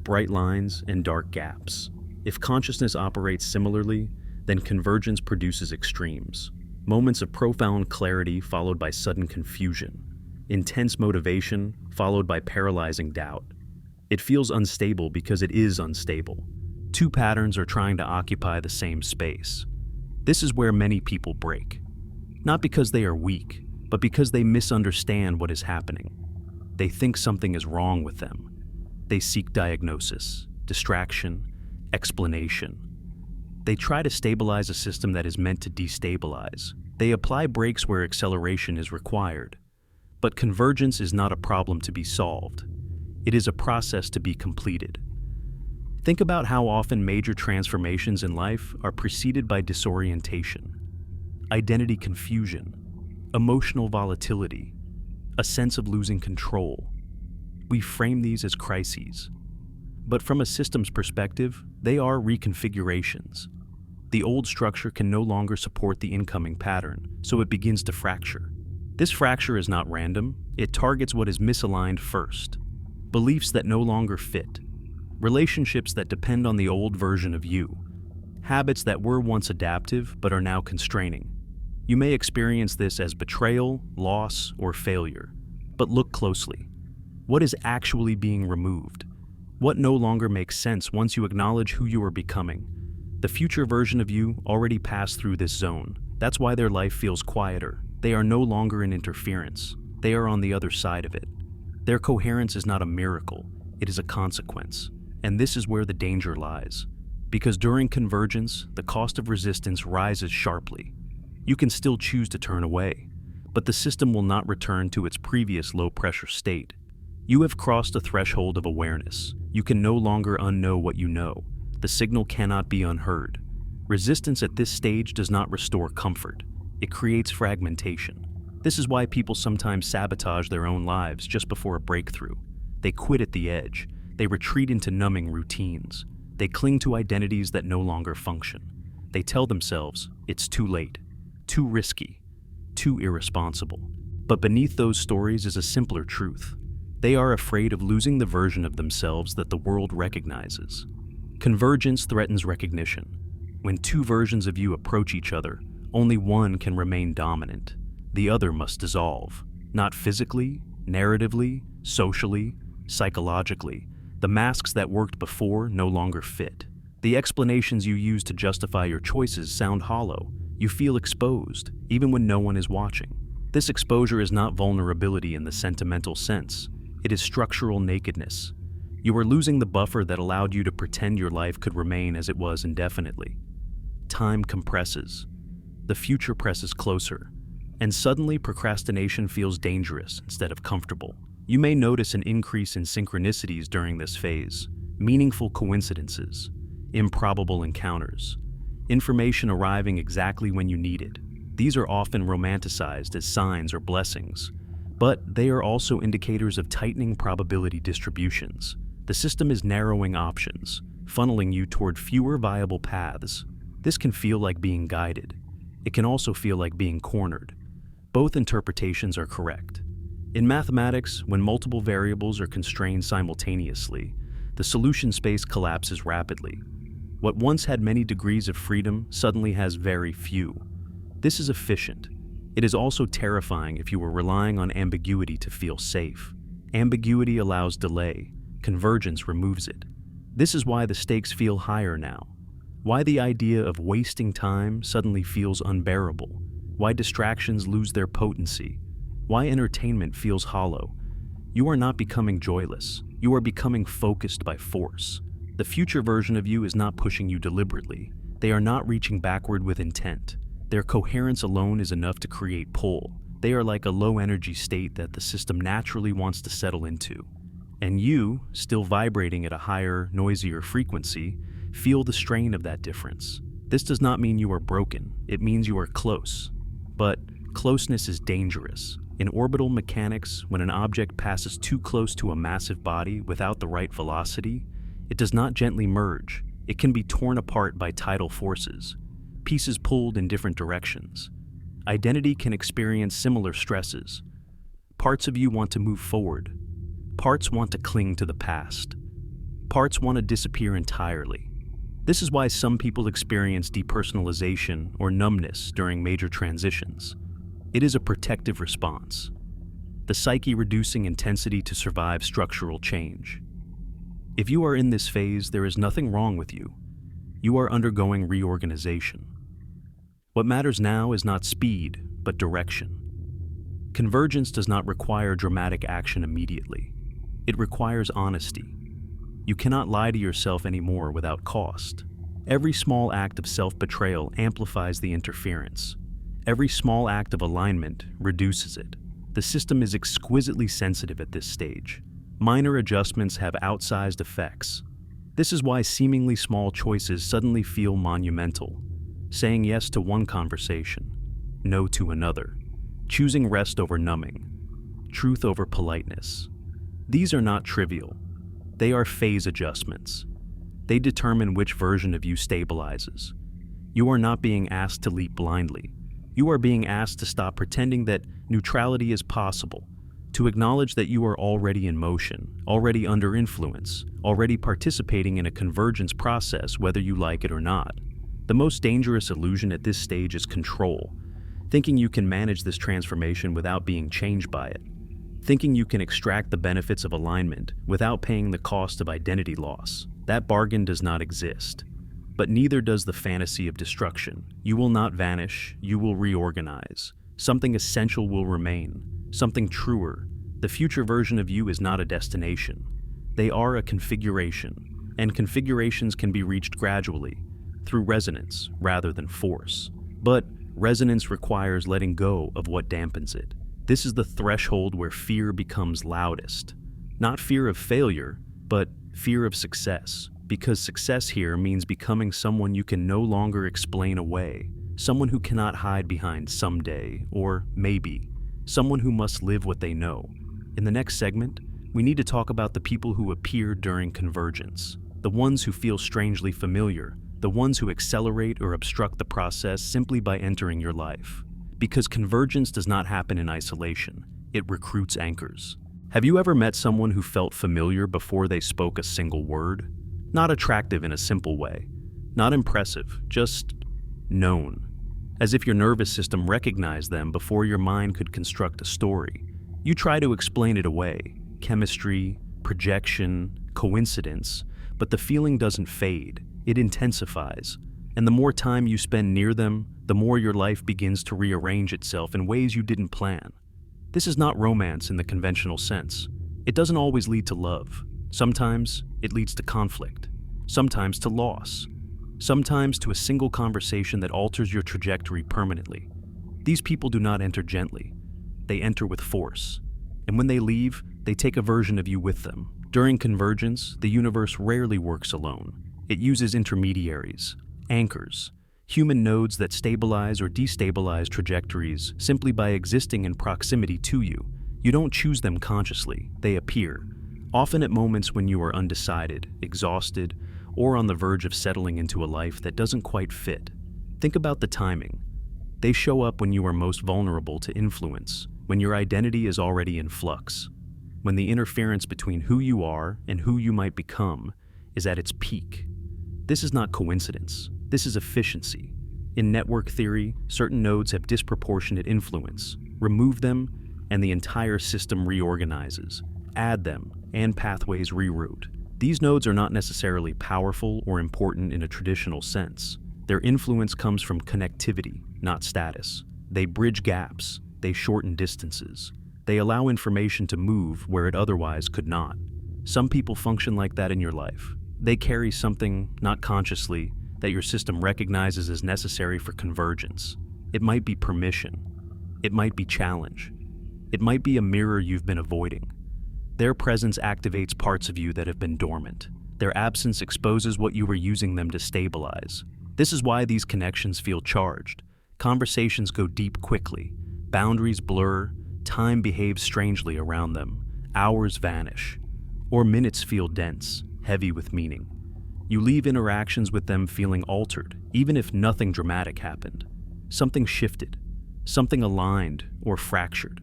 Bright lines and dark gaps. If consciousness operates similarly, then convergence produces extremes. Moments of profound clarity followed by sudden confusion. Intense motivation followed by paralyzing doubt. It feels unstable because it is unstable. Two patterns are trying to occupy the same space. This is where many people break. Not because they are weak, but because they misunderstand what is happening. They think something is wrong with them. They seek diagnosis, distraction, explanation. They try to stabilize a system that is meant to destabilize. They apply brakes where acceleration is required. But convergence is not a problem to be solved. It is a process to be completed. Think about how often major transformations in life are preceded by disorientation, identity confusion, emotional volatility, a sense of losing control. We frame these as crises. But from a systems perspective, they are reconfigurations. The old structure can no longer support the incoming pattern, so it begins to fracture. This fracture is not random, it targets what is misaligned first. Beliefs that no longer fit, relationships that depend on the old version of you, habits that were once adaptive but are now constraining. You may experience this as betrayal, loss, or failure. But look closely. What is actually being removed? What no longer makes sense once you acknowledge who you are becoming? The future version of you already passed through this zone. That's why their life feels quieter. They are no longer in interference. They are on the other side of it. Their coherence is not a miracle. It is a consequence. And this is where the danger lies. Because during convergence, the cost of resistance rises sharply. You can still choose to turn away, but the system will not return to its previous low-pressure state. You have crossed a threshold of awareness. You can no longer unknow what you know. The signal cannot be unheard. Resistance at this stage does not restore comfort. It creates fragmentation. This is why people sometimes sabotage their own lives just before a breakthrough. They quit at the edge. They retreat into numbing routines. They cling to identities that no longer function. They tell themselves, it's too late, too risky, too irresponsible. But beneath those stories is a simpler truth. They are afraid of losing the version of themselves that the world recognizes. Convergence threatens recognition. When two versions of you approach each other, only one can remain dominant. The other must dissolve. Not physically, narratively, socially, psychologically. The masks that worked before no longer fit. The explanations you use to justify your choices sound hollow. You feel exposed, even when no one is watching. This exposure is not vulnerability in the sentimental sense. It is structural nakedness. You are losing the buffer that allowed you to pretend your life could remain as it was indefinitely. Time compresses. The future presses closer. And suddenly procrastination feels dangerous instead of comfortable. You may notice an increase in synchronicities during this phase, meaningful coincidences, improbable encounters, information arriving exactly when you need it. These are often romanticized as signs or blessings, but they are also indicators of tightening probability distributions. The system is narrowing options, funneling you toward fewer viable paths. This can feel like being guided. It can also feel like being cornered. Both interpretations are correct. In mathematics, when multiple variables are constrained simultaneously, the solution space collapses rapidly. What once had many degrees of freedom suddenly has very few. This is efficient. It is also terrifying if you were relying on ambiguity to feel safe. Ambiguity allows delay. Convergence removes it. This is why the stakes feel higher now. Why the idea of wasting time suddenly feels unbearable. Why distractions lose their potency. Why entertainment feels hollow. You are not becoming joyless. You are becoming focused by force. The future version of you is not pushing you deliberately. They are not reaching backward with intent. Their coherence alone is enough to create pull. They are like a low-energy state that the system naturally wants to settle into. And you, still vibrating at a higher, noisier frequency, Feel the strain of that difference. This does not mean you are broken, it means you are close. But closeness is dangerous. In orbital mechanics, when an object passes too close to a massive body without the right velocity, it does not gently merge. It can be torn apart by tidal forces, pieces pulled in different directions. Identity can experience similar stresses. Parts of you want to move forward. Parts want to cling to the past. Parts want to disappear entirely. This is why some people experience depersonalization or numbness during major transitions. It is a protective response, the psyche reducing intensity to survive structural change. If you are in this phase, there is nothing wrong with you. You are undergoing reorganization. What matters now is not speed, but direction. Convergence does not require dramatic action immediately. It requires honesty. You cannot lie to yourself anymore without cost. Every small act of self-betrayal amplifies the interference. Every small act of alignment reduces it. The system is exquisitely sensitive at this stage. Minor adjustments have outsized effects. This is why seemingly small choices suddenly feel monumental. Saying yes to one conversation, no to another. Choosing rest over numbing, truth over politeness. These are not trivial. They are phase adjustments. They determine which version of you stabilizes. You are not being asked to leap blindly. You are being asked to stop pretending that neutrality is possible, to acknowledge that you are already in motion, already under influence, already participating in a convergence process whether you like it or not. The most dangerous illusion at this stage is control, thinking you can manage this transformation without being changed by it, thinking you can extract the benefits of alignment without paying the cost of identity loss. That bargain does not exist. But neither does the fantasy of destruction. You will not vanish, you will reorganize. Something essential will remain, something truer. The future version of you is not a destination. They are a configuration, and configurations can be reached gradually, through resonance rather than force. But resonance requires letting go of what dampens it. This is the threshold where fear becomes loudest. Not fear of failure, but fear of success. Because success here means becoming someone you can no longer explain away, someone who cannot hide behind someday or maybe, someone who must live what they know. In the next segment, we need to talk about the people who appear during convergence, the ones who feel strangely familiar, the ones who accelerate or obstruct the process simply by entering your life. Because convergence does not happen in isolation, it recruits anchors. Have you ever met someone who felt familiar before they spoke a single word? Not attractive in a simple way, not impressive, just known. As if your nervous system recognized them before your mind could construct a story. You try to explain it away, chemistry, projection, coincidence, but the feeling doesn't fade, it intensifies. And the more time you spend near them, the more your life begins to rearrange itself in ways you didn't plan. This is not romance in the conventional sense. It doesn't always lead to love. Sometimes it leads to conflict, sometimes to loss, sometimes to a single conversation that alters your trajectory permanently. These people do not enter gently. They enter with force. And when they leave, they take a version of you with them. During convergence, the universe rarely works alone. It uses intermediaries, anchors, human nodes that stabilize or destabilize trajectories simply by existing in proximity to you. You don't choose them consciously, they appear. Often at moments when you are undecided, exhausted, or on the verge of settling into a life that doesn't quite fit. Think about the timing. They show up when you are most vulnerable to influence, when your identity is already in flux, when the interference between who you are and who you might become is at its peak. This is not coincidence, this is efficiency. In network theory, certain nodes have disproportionate influence. Remove them, and the entire system reorganizes. Add them, and pathways reroute. These nodes are not necessarily powerful or important in a traditional sense. Their influence comes from connectivity, not status. They bridge gaps, they shorten distances. They allow information to move where it otherwise could not. Some people function like that in your life. They carry something, not consciously, that your system recognizes as necessary for convergence. It might be permission. It might be challenge. It might be a mirror you've been avoiding. Their presence activates parts of you that have been dormant. their absence exposes what you were using them to stabilize. This is why these connections feel charged. Conversations go deep quickly, boundaries blur, time behaves strangely around them, hours vanish, or minutes feel dense, heavy with meaning. You leave interactions with them feeling altered, even if nothing dramatic happened. Something shifted, something aligned or fractured.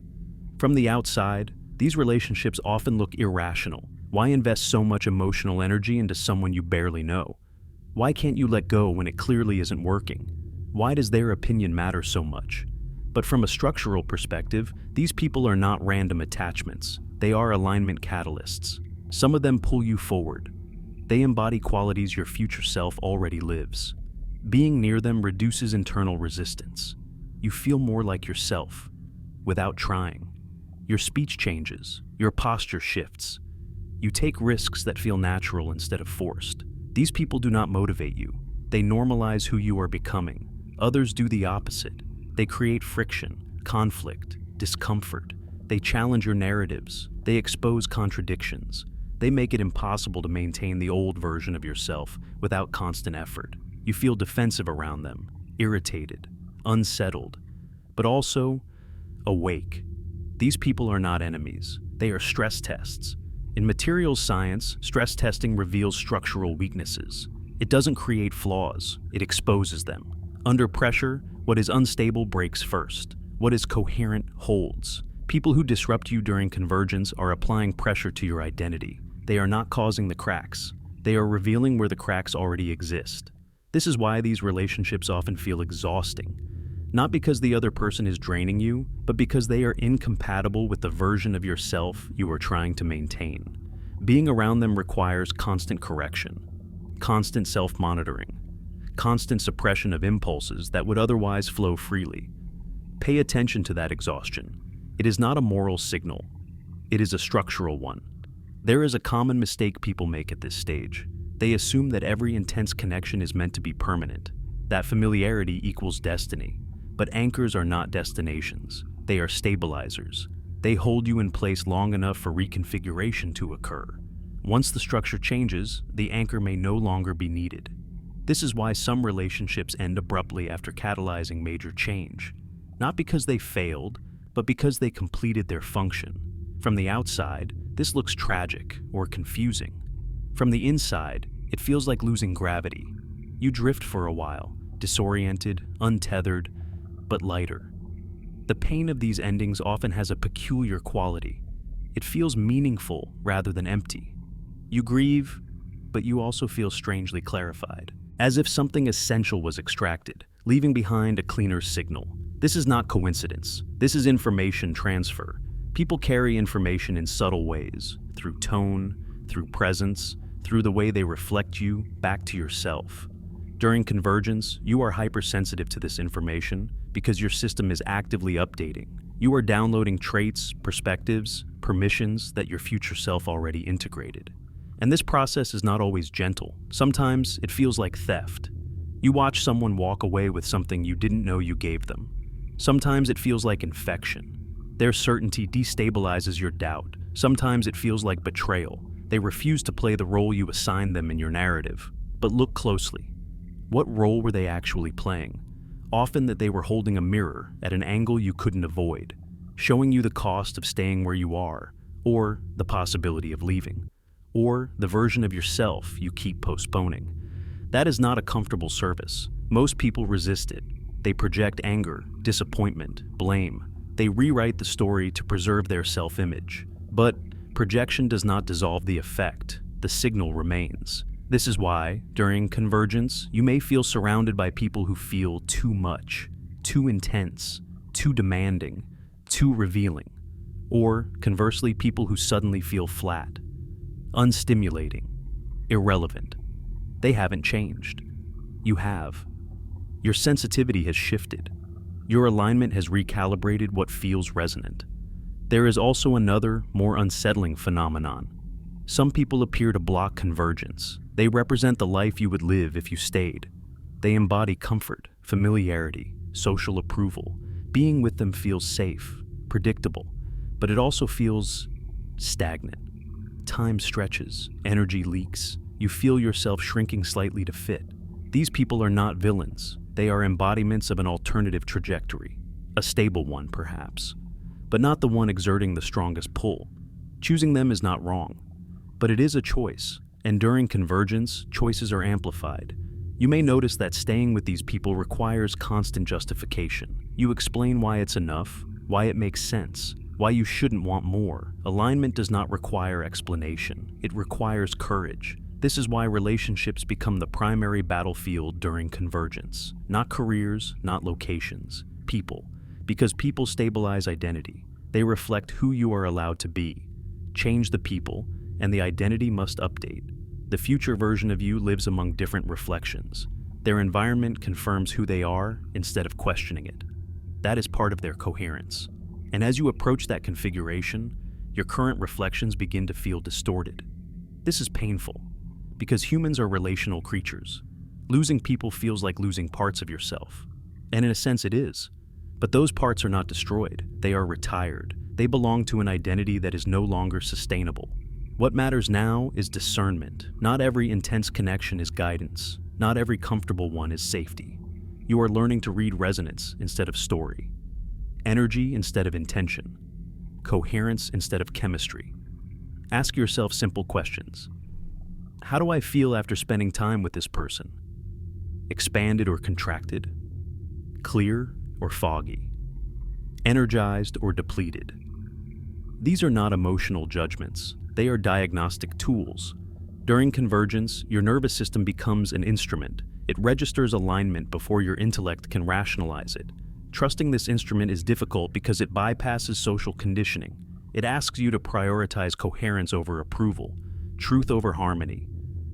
From the outside, these relationships often look irrational. Why invest so much emotional energy into someone you barely know? Why can't you let go when it clearly isn't working? Why does their opinion matter so much? But from a structural perspective, these people are not random attachments. They are alignment catalysts. Some of them pull you forward. They embody qualities your future self already lives. Being near them reduces internal resistance. You feel more like yourself, without trying. Your speech changes, your posture shifts. You take risks that feel natural instead of forced. These people do not motivate you. They normalize who you are becoming. Others do the opposite. They create friction, conflict, discomfort. They challenge your narratives. They expose contradictions. They make it impossible to maintain the old version of yourself without constant effort. You feel defensive around them, irritated, unsettled, but also awake. These people are not enemies. They are stress tests. In materials science, stress testing reveals structural weaknesses. It doesn't create flaws, it exposes them. Under pressure, what is unstable breaks first. What is coherent holds. People who disrupt you during convergence are applying pressure to your identity. They are not causing the cracks. They are revealing where the cracks already exist. This is why these relationships often feel exhausting. Not because the other person is draining you, but because they are incompatible with the version of yourself you are trying to maintain. Being around them requires constant correction, constant self-monitoring, constant suppression of impulses that would otherwise flow freely. Pay attention to that exhaustion. It is not a moral signal. It is a structural one. There is a common mistake people make at this stage. They assume that every intense connection is meant to be permanent, that familiarity equals destiny. But anchors are not destinations. They are stabilizers. They hold you in place long enough for reconfiguration to occur. Once the structure changes, the anchor may no longer be needed. This is why some relationships end abruptly after catalyzing major change. Not because they failed, but because they completed their function. From the outside, this looks tragic or confusing. From the inside, it feels like losing gravity. You drift for a while, disoriented, untethered, but lighter. The pain of these endings often has a peculiar quality. It feels meaningful rather than empty. You grieve, but you also feel strangely clarified, as if something essential was extracted, leaving behind a cleaner signal. This is not coincidence. This is information transfer. People carry information in subtle ways, through tone, through presence, through the way they reflect you back to yourself. During convergence, you are hypersensitive to this information because your system is actively updating. You are downloading traits, perspectives, permissions that your future self already integrated. And this process is not always gentle. Sometimes it feels like theft. You watch someone walk away with something you didn't know you gave them. Sometimes it feels like infection. Their certainty destabilizes your doubt. Sometimes it feels like betrayal. They refuse to play the role you assigned them in your narrative. But look closely. What role were they actually playing? Often that they were holding a mirror at an angle you couldn't avoid, showing you the cost of staying where you are, or the possibility of leaving, or the version of yourself you keep postponing. That is not a comfortable service. Most people resist it. They project anger, disappointment, blame. They rewrite the story to preserve their self-image. But projection does not dissolve the effect. The signal remains. This is why, during convergence, you may feel surrounded by people who feel too much, too intense, too demanding, too revealing. Or, conversely, people who suddenly feel flat, unstimulating, irrelevant. They haven't changed. You have. Your sensitivity has shifted. Your alignment has recalibrated what feels resonant. There is also another, more unsettling phenomenon. Some people appear to block convergence. They represent the life you would live if you stayed. They embody comfort, familiarity, social approval. Being with them feels safe, predictable, but it also feels stagnant. Time stretches, energy leaks. you feel yourself shrinking slightly to fit. These people are not villains. They are embodiments of an alternative trajectory. A stable one, perhaps, but not the one exerting the strongest pull. Choosing them is not wrong, but it is a choice, and during convergence, choices are amplified. You may notice that staying with these people requires constant justification. You explain why it's enough, why it makes sense, why you shouldn't want more. Alignment does not require explanation. It requires courage. This is why relationships become the primary battlefield during convergence. Not careers, not locations, people. Because people stabilize identity. They reflect who you are allowed to be. Change the people, and the identity must update. The future version of you lives among different reflections. Their environment confirms who they are instead of questioning it. That is part of their coherence. And as you approach that configuration, your current reflections begin to feel distorted. This is painful, because humans are relational creatures. Losing people feels like losing parts of yourself. And in a sense it is. But those parts are not destroyed. They are retired. They belong to an identity that is no longer sustainable. What matters now is discernment. Not every intense connection is guidance. Not every comfortable one is safety. You are learning to read resonance instead of story. Energy instead of intention. Coherence instead of chemistry. Ask yourself simple questions. How do I feel after spending time with this person? Expanded or contracted? Clear or foggy? Energized or depleted? These are not emotional judgments. They are diagnostic tools. During convergence, your nervous system becomes an instrument. It registers alignment before your intellect can rationalize it. Trusting this instrument is difficult because it bypasses social conditioning. It asks you to prioritize coherence over approval, truth over harmony.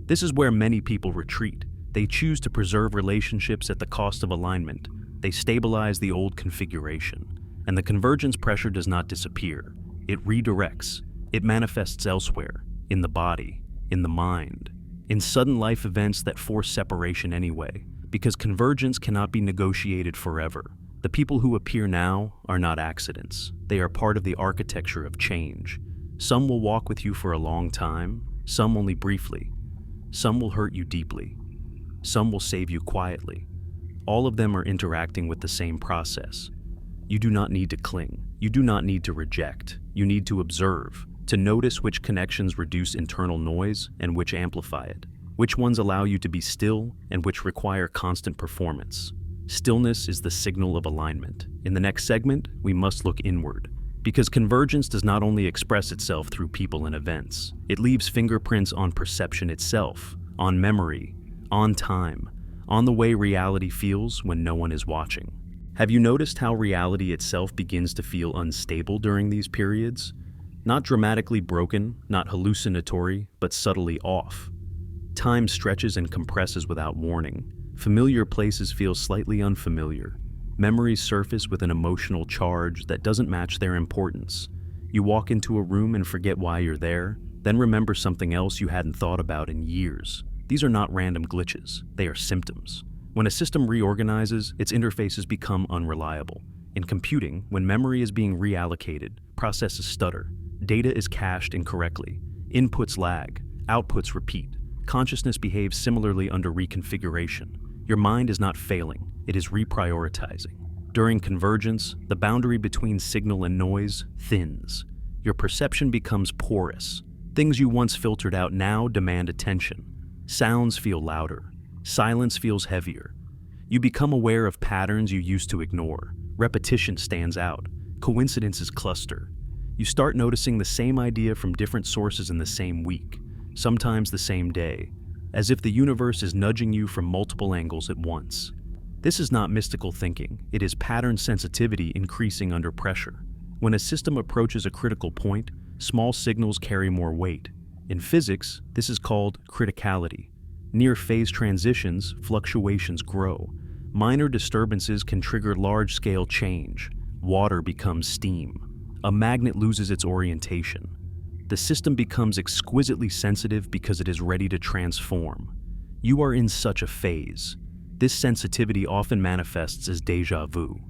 This is where many people retreat. They choose to preserve relationships at the cost of alignment. They stabilize the old configuration. And the convergence pressure does not disappear. It redirects. It manifests elsewhere, in the body, in the mind, in sudden life events that force separation anyway, because convergence cannot be negotiated forever. The people who appear now are not accidents. They are part of the architecture of change. Some will walk with you for a long time, some only briefly. Some will hurt you deeply. Some will save you quietly. All of them are interacting with the same process. You do not need to cling. You do not need to reject. You need to observe, to notice which connections reduce internal noise and which amplify it, which ones allow you to be still and which require constant performance. Stillness is the signal of alignment. In the next segment, we must look inward, because convergence does not only express itself through people and events. It leaves fingerprints on perception itself, on memory, on time, on the way reality feels when no one is watching. Have you noticed how reality itself begins to feel unstable during these periods? Not dramatically broken, not hallucinatory, but subtly off. Time stretches and compresses without warning. Familiar places feel slightly unfamiliar. Memories surface with an emotional charge that doesn't match their importance. You walk into a room and forget why you're there, then remember something else you hadn't thought about in years. These are not random glitches, they are symptoms. When a system reorganizes, its interfaces become unreliable. In computing, when memory is being reallocated, processes stutter, data is cached incorrectly, inputs lag, outputs repeat. Consciousness behaves similarly under reconfiguration. Your mind is not failing, it is reprioritizing. During convergence, the boundary between signal and noise thins. Your perception becomes porous. Things you once filtered out now demand attention. Sounds feel louder. Silence feels heavier. You become aware of patterns you used to ignore. Repetition stands out. Coincidences cluster. You start noticing the same idea from different sources in the same week, sometimes the same day, as if the universe is nudging you from multiple angles at once. This is not mystical thinking, it is pattern sensitivity increasing under pressure. When a system approaches a critical point, small signals carry more weight. In physics, this is called criticality. Near phase transitions, fluctuations grow. Minor disturbances can trigger large-scale change. Water becomes steam. A magnet loses its orientation. The system becomes exquisitely sensitive because it is ready to transform. You are in such a phase. This sensitivity often manifests as déjà vu.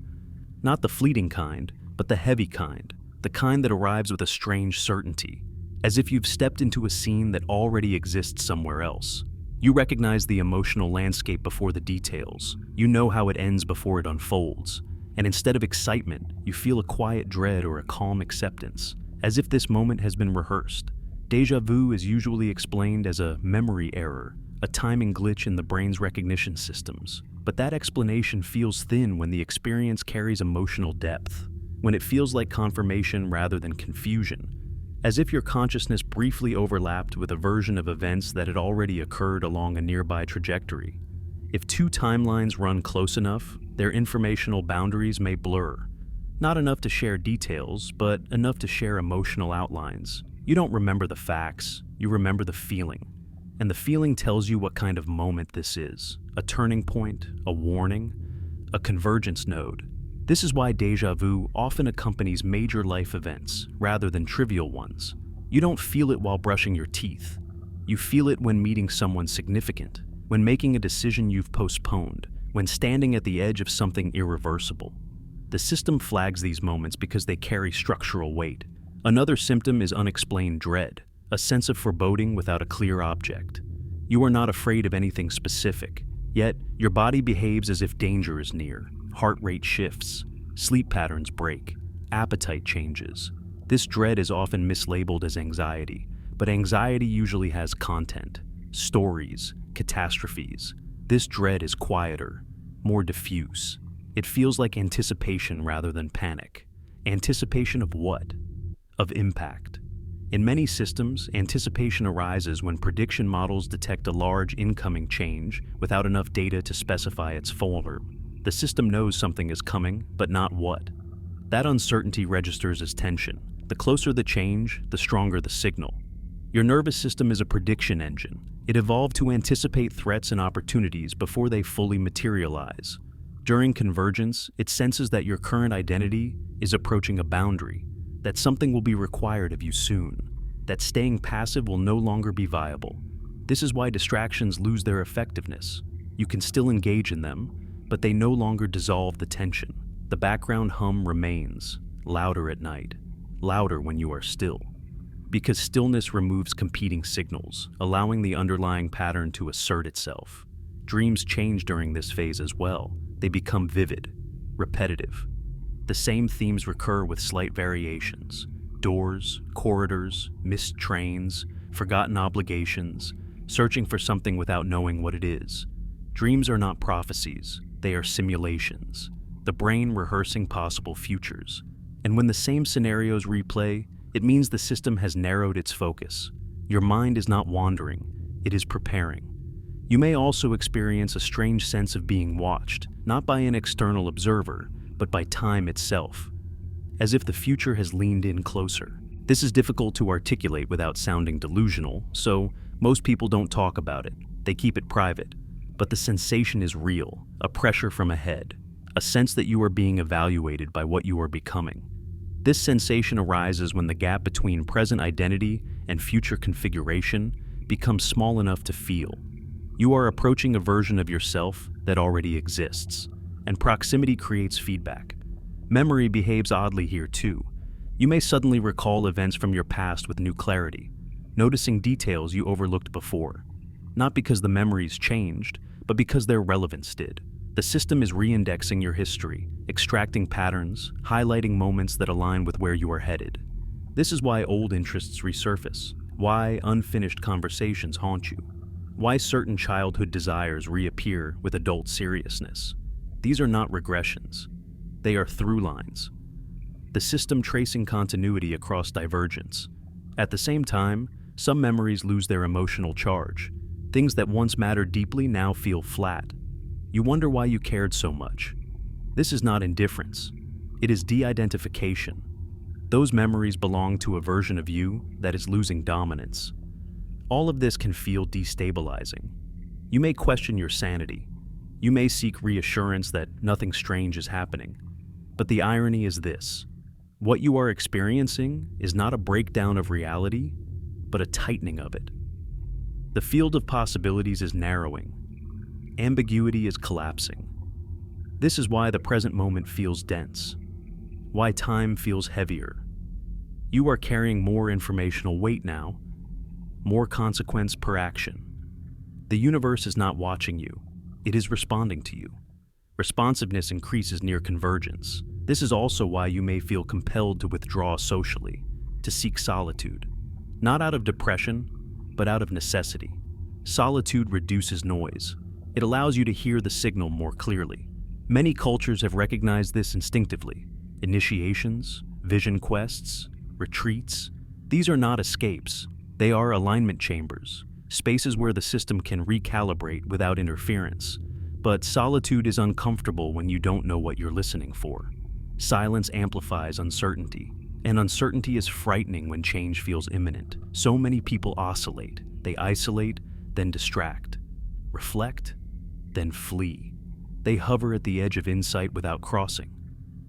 Not the fleeting kind, but the heavy kind, the kind that arrives with a strange certainty. as if you've stepped into a scene that already exists somewhere else. You recognize the emotional landscape before the details. You know how it ends before it unfolds. And instead of excitement, you feel a quiet dread or a calm acceptance, as if this moment has been rehearsed. Déjà vu is usually explained as a memory error, a timing glitch in the brain's recognition systems. But that explanation feels thin when the experience carries emotional depth, when it feels like confirmation rather than confusion, as if your consciousness briefly overlapped with a version of events that had already occurred along a nearby trajectory. If two timelines run close enough, their informational boundaries may blur. Not enough to share details, but enough to share emotional outlines. You don't remember the facts, you remember the feeling. And the feeling tells you what kind of moment this is. A turning point, a warning, a convergence node. This is why déjà vu often accompanies major life events, rather than trivial ones. You don't feel it while brushing your teeth. You feel it when meeting someone significant, when making a decision you've postponed, when standing at the edge of something irreversible. The system flags these moments because they carry structural weight. Another symptom is unexplained dread, a sense of foreboding without a clear object. You are not afraid of anything specific, yet your body behaves as if danger is near. Heart rate shifts, sleep patterns break, appetite changes. This dread is often mislabeled as anxiety, but anxiety usually has content, stories, catastrophes. This dread is quieter, more diffuse. It feels like anticipation rather than panic. Anticipation of what? Of impact. In many systems, anticipation arises when prediction models detect a large incoming change without enough data to specify its form. The system knows something is coming, but not what. That uncertainty registers as tension. The closer the change, the stronger the signal. Your nervous system is a prediction engine. It evolved to anticipate threats and opportunities before they fully materialize. During convergence, it senses that your current identity is approaching a boundary, that something will be required of you soon, that staying passive will no longer be viable. This is why distractions lose their effectiveness. You can still engage in them, but they no longer dissolve the tension. The background hum remains, louder at night, louder when you are still. Because stillness removes competing signals, allowing the underlying pattern to assert itself. Dreams change during this phase as well. They become vivid, repetitive. The same themes recur with slight variations. Doors, corridors, missed trains, forgotten obligations, searching for something without knowing what it is. Dreams are not prophecies, they are simulations. The brain rehearsing possible futures. And when the same scenarios replay, it means the system has narrowed its focus. Your mind is not wandering, it is preparing. You may also experience a strange sense of being watched, not by an external observer, but by time itself, as if the future has leaned in closer. This is difficult to articulate without sounding delusional, so most people don't talk about it. They keep it private. But the sensation is real, a pressure from ahead, a sense that you are being evaluated by what you are becoming. This sensation arises when the gap between present identity and future configuration becomes small enough to feel. You are approaching a version of yourself that already exists, and proximity creates feedback. Memory behaves oddly here too. You may suddenly recall events from your past with new clarity, noticing details you overlooked before. Not because the memories changed, but because their relevance did. The system is reindexing your history, extracting patterns, highlighting moments that align with where you are headed. This is why old interests resurface, why unfinished conversations haunt you, why certain childhood desires reappear with adult seriousness. These are not regressions. They are through lines. The system tracing continuity across divergence. At the same time, some memories lose their emotional charge. Things that once mattered deeply now feel flat. You wonder why you cared so much. This is not indifference. It is de-identification. Those memories belong to a version of you that is losing dominance. All of this can feel destabilizing. You may question your sanity. You may seek reassurance that nothing strange is happening. But the irony is this: what you are experiencing is not a breakdown of reality, but a tightening of it. The field of possibilities is narrowing. Ambiguity is collapsing. This is why the present moment feels dense, why time feels heavier, You are carrying more informational weight now, more consequence per action. The universe is not watching you, it is responding to you. Responsiveness increases near convergence. This is also why you may feel compelled to withdraw socially, to seek solitude. Not out of depression, but out of necessity. Solitude reduces noise. It allows you to hear the signal more clearly. Many cultures have recognized this instinctively. Initiations, vision quests, retreats. These are not escapes. They are alignment chambers, spaces where the system can recalibrate without interference. But solitude is uncomfortable when you don't know what you're listening for. Silence amplifies uncertainty, and uncertainty is frightening when change feels imminent. So many people oscillate. They isolate, then distract, reflect, then flee. They hover at the edge of insight without crossing.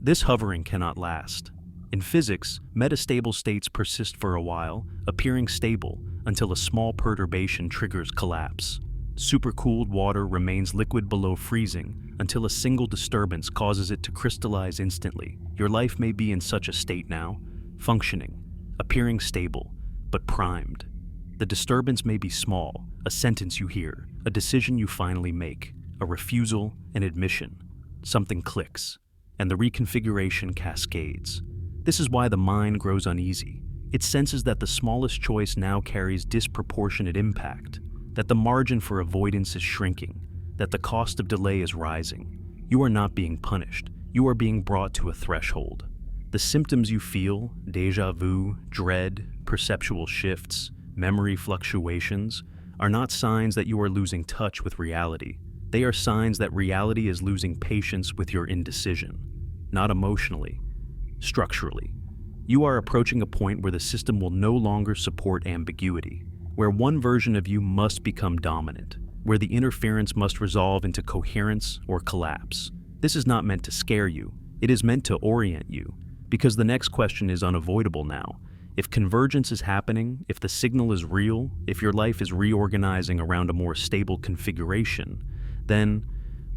This hovering cannot last. In physics, metastable states persist for a while, appearing stable until a small perturbation triggers collapse. Supercooled water remains liquid below freezing until a single disturbance causes it to crystallize instantly. Your life may be in such a state now, functioning, appearing stable, but primed. The disturbance may be small, a sentence you hear, a decision you finally make, a refusal, an admission. Something clicks, and the reconfiguration cascades. This is why the mind grows uneasy. It senses that the smallest choice now carries disproportionate impact, that the margin for avoidance is shrinking, that the cost of delay is rising. You are not being punished. You are being brought to a threshold. The symptoms you feel, déjà vu, dread, perceptual shifts, memory fluctuations, are not signs that you are losing touch with reality. They are signs that reality is losing patience with your indecision. Not emotionally, structurally. You are approaching a point where the system will no longer support ambiguity, where one version of you must become dominant, where the interference must resolve into coherence or collapse. This is not meant to scare you, it is meant to orient you, because the next question is unavoidable now. If convergence is happening, if the signal is real, if your life is reorganizing around a more stable configuration, then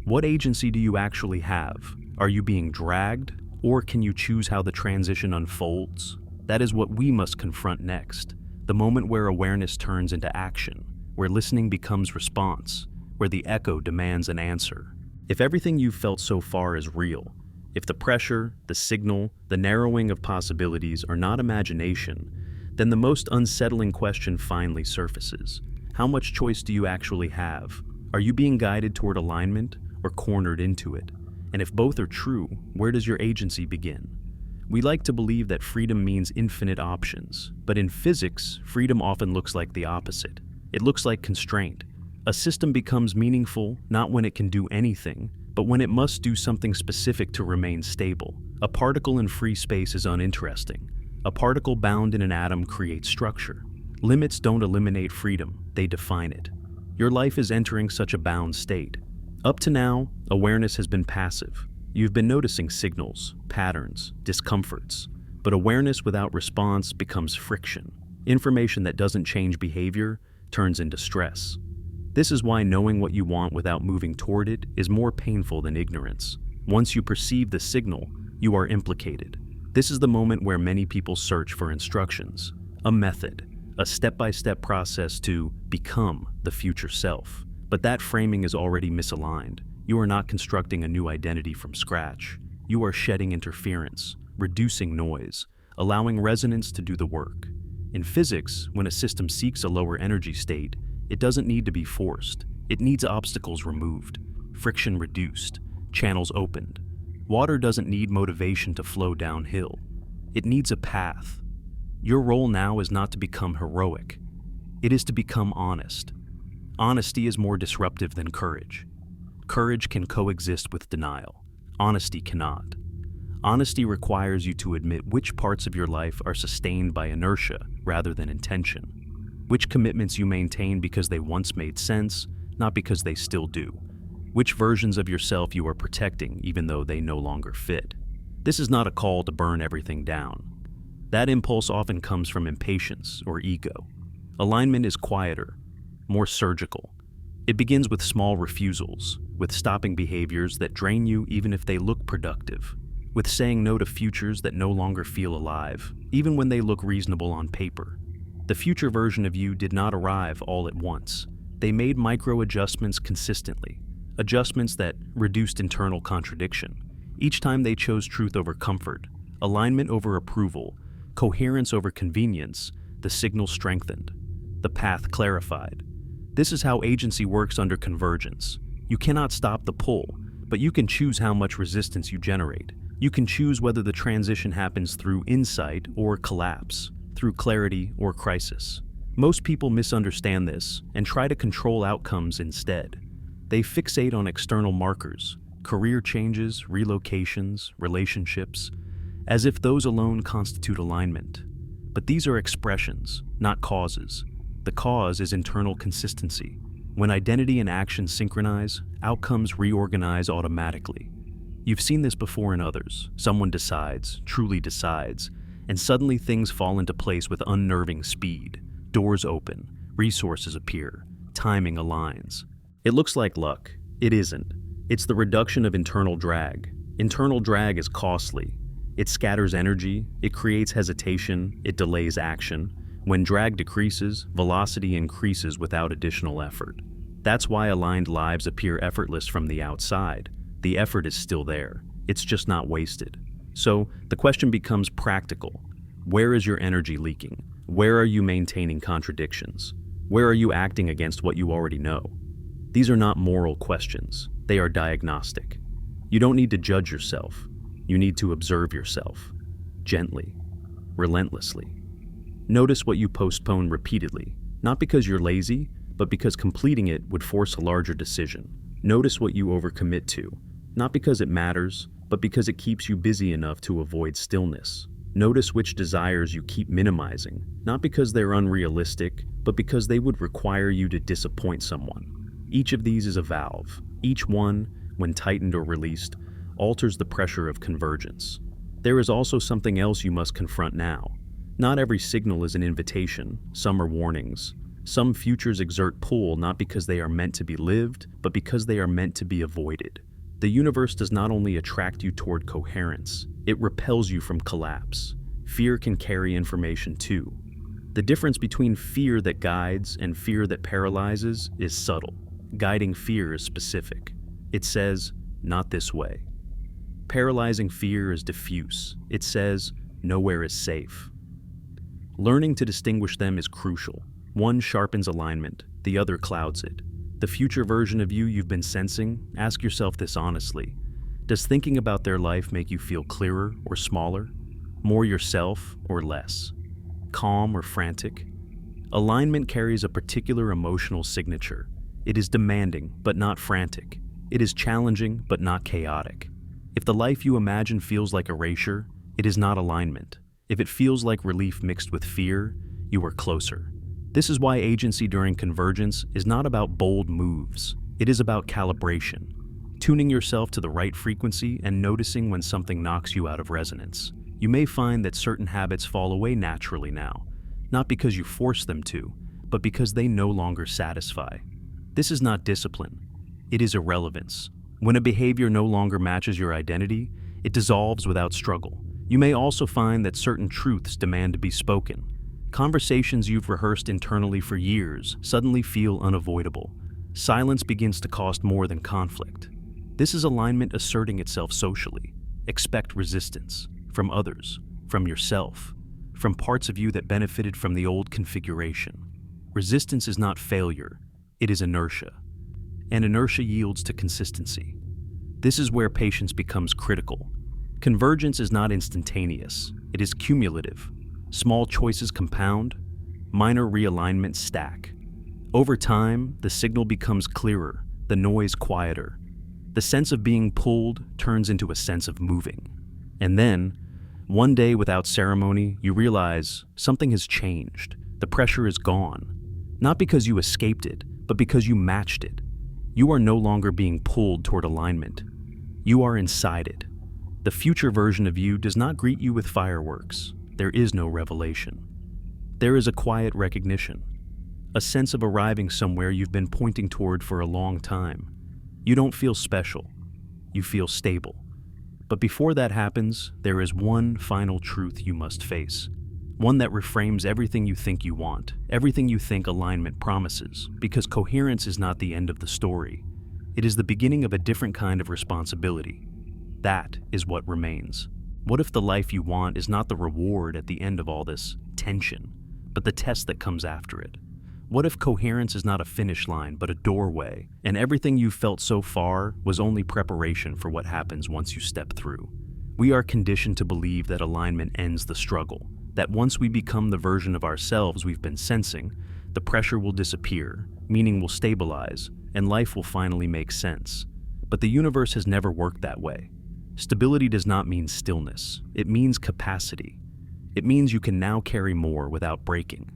what agency do you actually have? Are you being dragged, or can you choose how the transition unfolds? That is what we must confront next. The moment where awareness turns into action, where listening becomes response, where the echo demands an answer. If everything you've felt so far is real, if the pressure, the signal, the narrowing of possibilities are not imagination, then the most unsettling question finally surfaces. How much choice do you actually have? Are you being guided toward alignment or cornered into it? And if both are true, where does your agency begin? We like to believe that freedom means infinite options, but in physics, freedom often looks like the opposite. It looks like constraint. A system becomes meaningful not when it can do anything, but when it must do something specific to remain stable. A particle in free space is uninteresting. A particle bound in an atom creates structure. Limits don't eliminate freedom, they define it. Your life is entering such a bound state. Up to now, awareness has been passive. You've been noticing signals, patterns, discomforts, but awareness without response becomes friction. Information that doesn't change behavior turns into stress. This is why knowing what you want without moving toward it is more painful than ignorance. Once you perceive the signal, you are implicated. This is the moment where many people search for instructions, a method, a step-by-step process to become the future self. But that framing is already misaligned. You are not constructing a new identity from scratch. You are shedding interference, reducing noise, allowing resonance to do the work. In physics, when a system seeks a lower energy state, it doesn't need to be forced. It needs obstacles removed, friction reduced, channels opened. Water doesn't need motivation to flow downhill. It needs a path. Your role now is not to become heroic. It is to become honest. Honesty is more disruptive than courage. Courage can coexist with denial. Honesty cannot. Honesty requires you to admit which parts of your life are sustained by inertia rather than intention. Which commitments you maintain because they once made sense, not because they still do. Which versions of yourself you are protecting even though they no longer fit. This is not a call to burn everything down. That impulse often comes from impatience or ego. Alignment is quieter, more surgical. It begins with small refusals, with stopping behaviors that drain you even if they look productive, with saying no to futures that no longer feel alive. even when they look reasonable on paper. The future version of you did not arrive all at once. They made micro-adjustments consistently, adjustments that reduced internal contradiction. Each time they chose truth over comfort, alignment over approval, coherence over convenience, the signal strengthened, the path clarified. This is how agency works under convergence. You cannot stop the pull, but you can choose how much resistance you generate. You can choose whether the transition happens through insight or collapse, through clarity or crisis. Most people misunderstand this and try to control outcomes instead. They fixate on external markers, career changes, relocations, relationships, as if those alone constitute alignment. But these are expressions, not causes. The cause is internal consistency. When identity and action synchronize, outcomes reorganize automatically. You've seen this before in others. Someone decides, truly decides, and suddenly things fall into place with unnerving speed. Doors open, resources appear, timing aligns. It looks like luck. It isn't. It's the reduction of internal drag. Internal drag is costly. It scatters energy, it creates hesitation, it delays action. When drag decreases, velocity increases without additional effort. That's why aligned lives appear effortless from the outside. The effort is still there. It's just not wasted. So, the question becomes practical. Where is your energy leaking? Where are you maintaining contradictions? Where are you acting against what you already know? These are not moral questions. They are diagnostic. You don't need to judge yourself. You need to observe yourself. Gently. Relentlessly. Notice what you postpone repeatedly, not because you're lazy, but because completing it would force a larger decision. Notice what you overcommit to, not because it matters, but because it keeps you busy enough to avoid stillness. Notice which desires you keep minimizing, not because they're unrealistic, but because they would require you to disappoint someone. Each of these is a valve. Each one, when tightened or released, alters the pressure of convergence. There is also something else you must confront now. Not every signal is an invitation. Some are warnings. Some futures exert pull not because they are meant to be lived, but because they are meant to be avoided. The universe does not only attract you toward coherence, it repels you from collapse. Fear can carry information too. The difference between fear that guides and fear that paralyzes is subtle. Guiding fear is specific. It says, not this way. Paralyzing fear is diffuse. It says, nowhere is safe. Learning to distinguish them is crucial. One sharpens alignment, the other clouds it. The future version of you you've been sensing, ask yourself this honestly. Does thinking about their life make you feel clearer or smaller? More yourself or less? Calm or frantic? Alignment carries a particular emotional signature. It is demanding, but not frantic. It is challenging, but not chaotic. If the life you imagine feels like erasure, it is not alignment. If it feels like relief mixed with fear, you are closer. This is why agency during convergence is not about bold moves. It is about calibration, tuning yourself to the right frequency and noticing when something knocks you out of resonance. You may find that certain habits fall away naturally now, not because you force them to, but because they no longer satisfy. This is not discipline. It is irrelevance. When a behavior no longer matches your identity, it dissolves without struggle. You may also find that certain truths demand to be spoken. Conversations you've rehearsed internally for years suddenly feel unavoidable. Silence begins to cost more than conflict. This is alignment asserting itself socially. Expect resistance from others, from yourself, from parts of you that benefited from the old configuration. Resistance is not failure, it is inertia. And inertia yields to consistency. This is where patience becomes critical. Convergence is not instantaneous, it is cumulative. Small choices compound, minor realignments stack. Over time, the signal becomes clearer, the noise quieter. The sense of being pulled turns into a sense of moving. And then, one day without ceremony, you realize something has changed. The pressure is gone. Not because you escaped it, but because you matched it. You are no longer being pulled toward alignment. You are inside it. The future version of you does not greet you with fireworks. There is no revelation. There is a quiet recognition, a sense of arriving somewhere you've been pointing toward for a long time. You don't feel special. You feel stable. But before that happens, there is one final truth you must face. one that reframes everything you think you want, everything you think alignment promises, because coherence is not the end of the story. It is the beginning of a different kind of responsibility. That is what remains. What if the life you want is not the reward at the end of all this tension, but the test that comes after it? What if coherence is not a finish line, but a doorway, and everything you've felt so far was only preparation for what happens once you step through? We are conditioned to believe that alignment ends the struggle, that once we become the version of ourselves we've been sensing, the pressure will disappear, meaning will stabilize, and life will finally make sense. But the universe has never worked that way. Stability does not mean stillness. It means capacity. It means you can now carry more without breaking.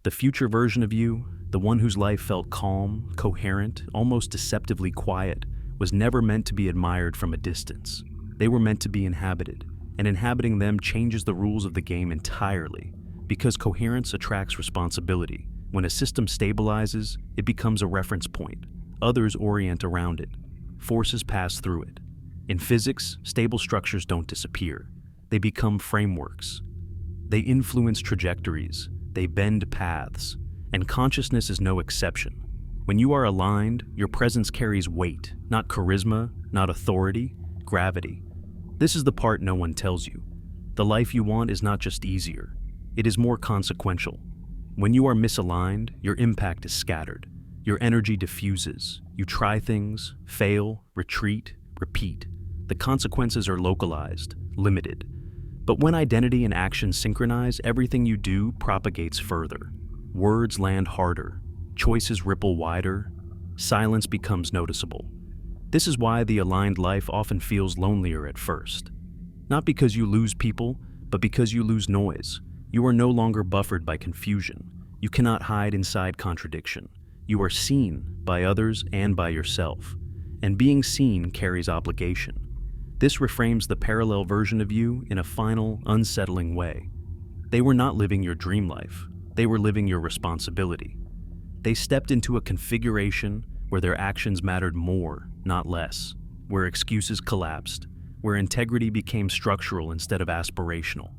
The future version of you, the one whose life felt calm, coherent, almost deceptively quiet, was never meant to be admired from a distance. They were meant to be inhabited, and inhabiting them changes the rules of the game entirely, because coherence attracts responsibility. When a system stabilizes, it becomes a reference point. Others orient around it. Forces pass through it. In physics, stable structures don't disappear. They become frameworks. They influence trajectories. They bend paths. And consciousness is no exception. When you are aligned, your presence carries weight, not charisma, not authority, gravity. This is the part no one tells you. The life you want is not just easier. It is more consequential. When you are misaligned, your impact is scattered. Your energy diffuses. You try things, fail, retreat, repeat. The consequences are localized, limited. But when identity and action synchronize, everything you do propagates further. Words land harder. Choices ripple wider. Silence becomes noticeable. This is why the aligned life often feels lonelier at first. Not because you lose people, but because you lose noise. You are no longer buffered by confusion. You cannot hide inside contradiction. You are seen by others and by yourself. And being seen carries obligation. This reframes the parallel version of you in a final, unsettling way. They were not living your dream life. They were living your responsibility. They stepped into a configuration where their actions mattered more, not less, where excuses collapsed, where integrity became structural instead of aspirational.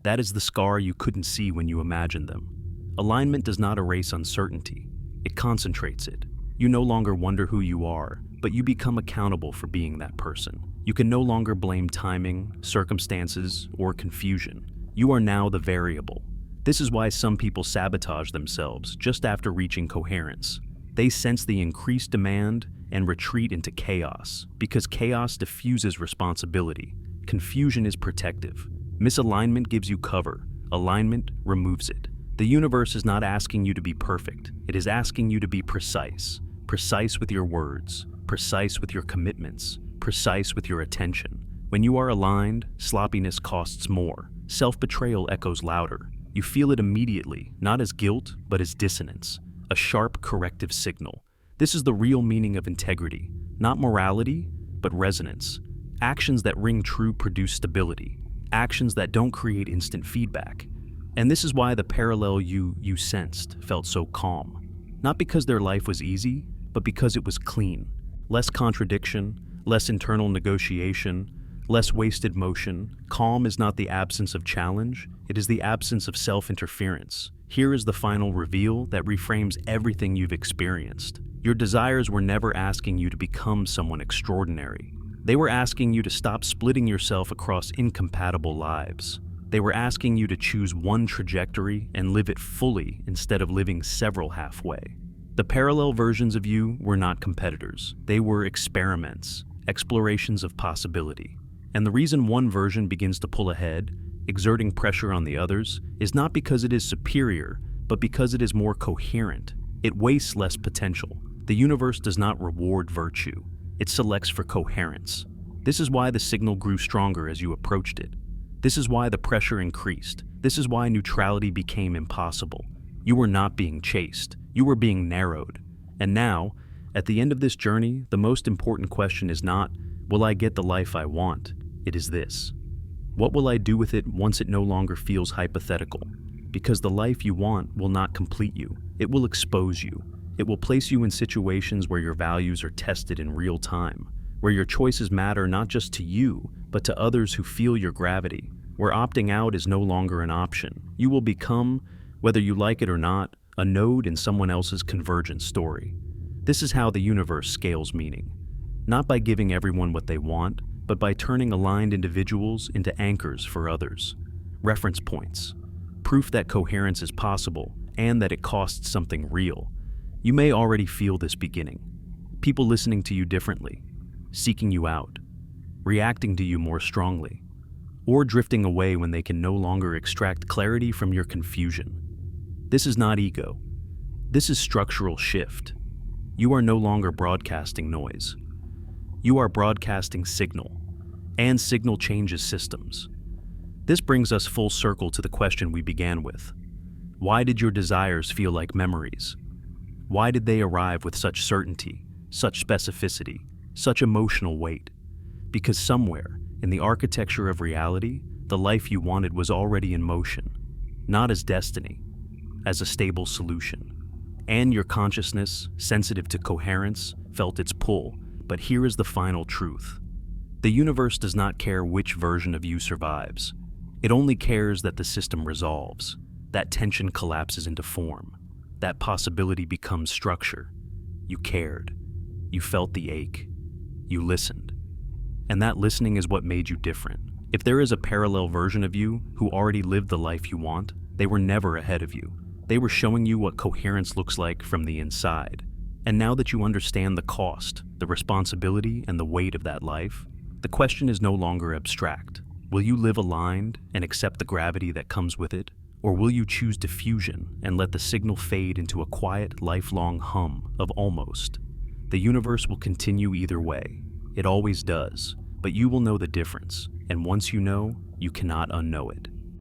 That is the scar you couldn't see when you imagined them. Alignment does not erase uncertainty. It concentrates it. You no longer wonder who you are, but you become accountable for being that person. You can no longer blame timing, circumstances, or confusion. You are now the variable. This is why some people sabotage themselves just after reaching coherence. They sense the increased demand and retreat into chaos, because chaos diffuses responsibility. Confusion is protective. Misalignment gives you cover. Alignment removes it. The universe is not asking you to be perfect. It is asking you to be precise. Precise with your words. Precise with your commitments. Precise with your attention. When you are aligned, sloppiness costs more. Self-betrayal echoes louder. You feel it immediately, not as guilt, but as dissonance. A sharp corrective signal. This is the real meaning of integrity. Not morality, but resonance. Actions that ring true produce stability. Actions that don't create instant feedback. And this is why the parallel you sensed felt so calm. Not because their life was easy, but because it was clean. Less contradiction, less internal negotiation, less wasted motion. Calm is not the absence of challenge, it is the absence of self-interference. Here is the final reveal that reframes everything you've experienced. Your desires were never asking you to become someone extraordinary. They were asking you to stop splitting yourself across incompatible lives. They were asking you to choose one trajectory and live it fully instead of living several halfway. The parallel versions of you were not competitors. They were experiments, explorations of possibility. And the reason one version begins to pull ahead, exerting pressure on the others, is not because it is superior, but because it is more coherent. It wastes less potential. The universe does not reward virtue. It selects for coherence. This is why the signal grew stronger as you approached it. This is why the pressure increased. This is why neutrality became impossible. You were not being chased. You were being narrowed. And now, at the end of this journey, the most important question is not, will I get the life I want? It is this. What will I do with it once it no longer feels hypothetical? Because the life you want will not complete you. It will expose you. It will place you in situations where your values are tested in real time, where your choices matter not just to you, but to others who feel your gravity. where opting out is no longer an option. You will become, whether you like it or not, a node in someone else's convergence story. This is how the universe scales meaning. Not by giving everyone what they want, but by turning aligned individuals into anchors for others. Reference points. Proof that coherence is possible and that it costs something real. You may already feel this beginning. People listening to you differently, seeking you out, reacting to you more strongly, or drifting away when they can no longer extract clarity from your confusion. This is not ego. This is structural shift. You are no longer broadcasting noise. You are broadcasting signal, and signal changes systems. This brings us full circle to the question we began with. Why did your desires feel like memories? Why did they arrive with such certainty, such specificity, such emotional weight? Because somewhere, in the architecture of reality, the life you wanted was already in motion, not as destiny, as a stable solution. And your consciousness, sensitive to coherence, felt its pull. But here is the final truth. The universe does not care which version of you survives. It only cares that the system resolves, that tension collapses into form, that possibility becomes structure. You cared. You felt the ache. You listened. And that listening is what made you different. If there is a parallel version of you who already lived the life you want, they were never ahead of you. They were showing you what coherence looks like from the inside. And now that you understand the cost, the responsibility, and the weight of that life, the question is no longer abstract. Will you live aligned and accept the gravity that comes with it? Or will you choose diffusion and let the signal fade into a quiet, lifelong hum of almost? The universe will continue either way. It always does. But you will know the difference. And once you know, you cannot unknow it.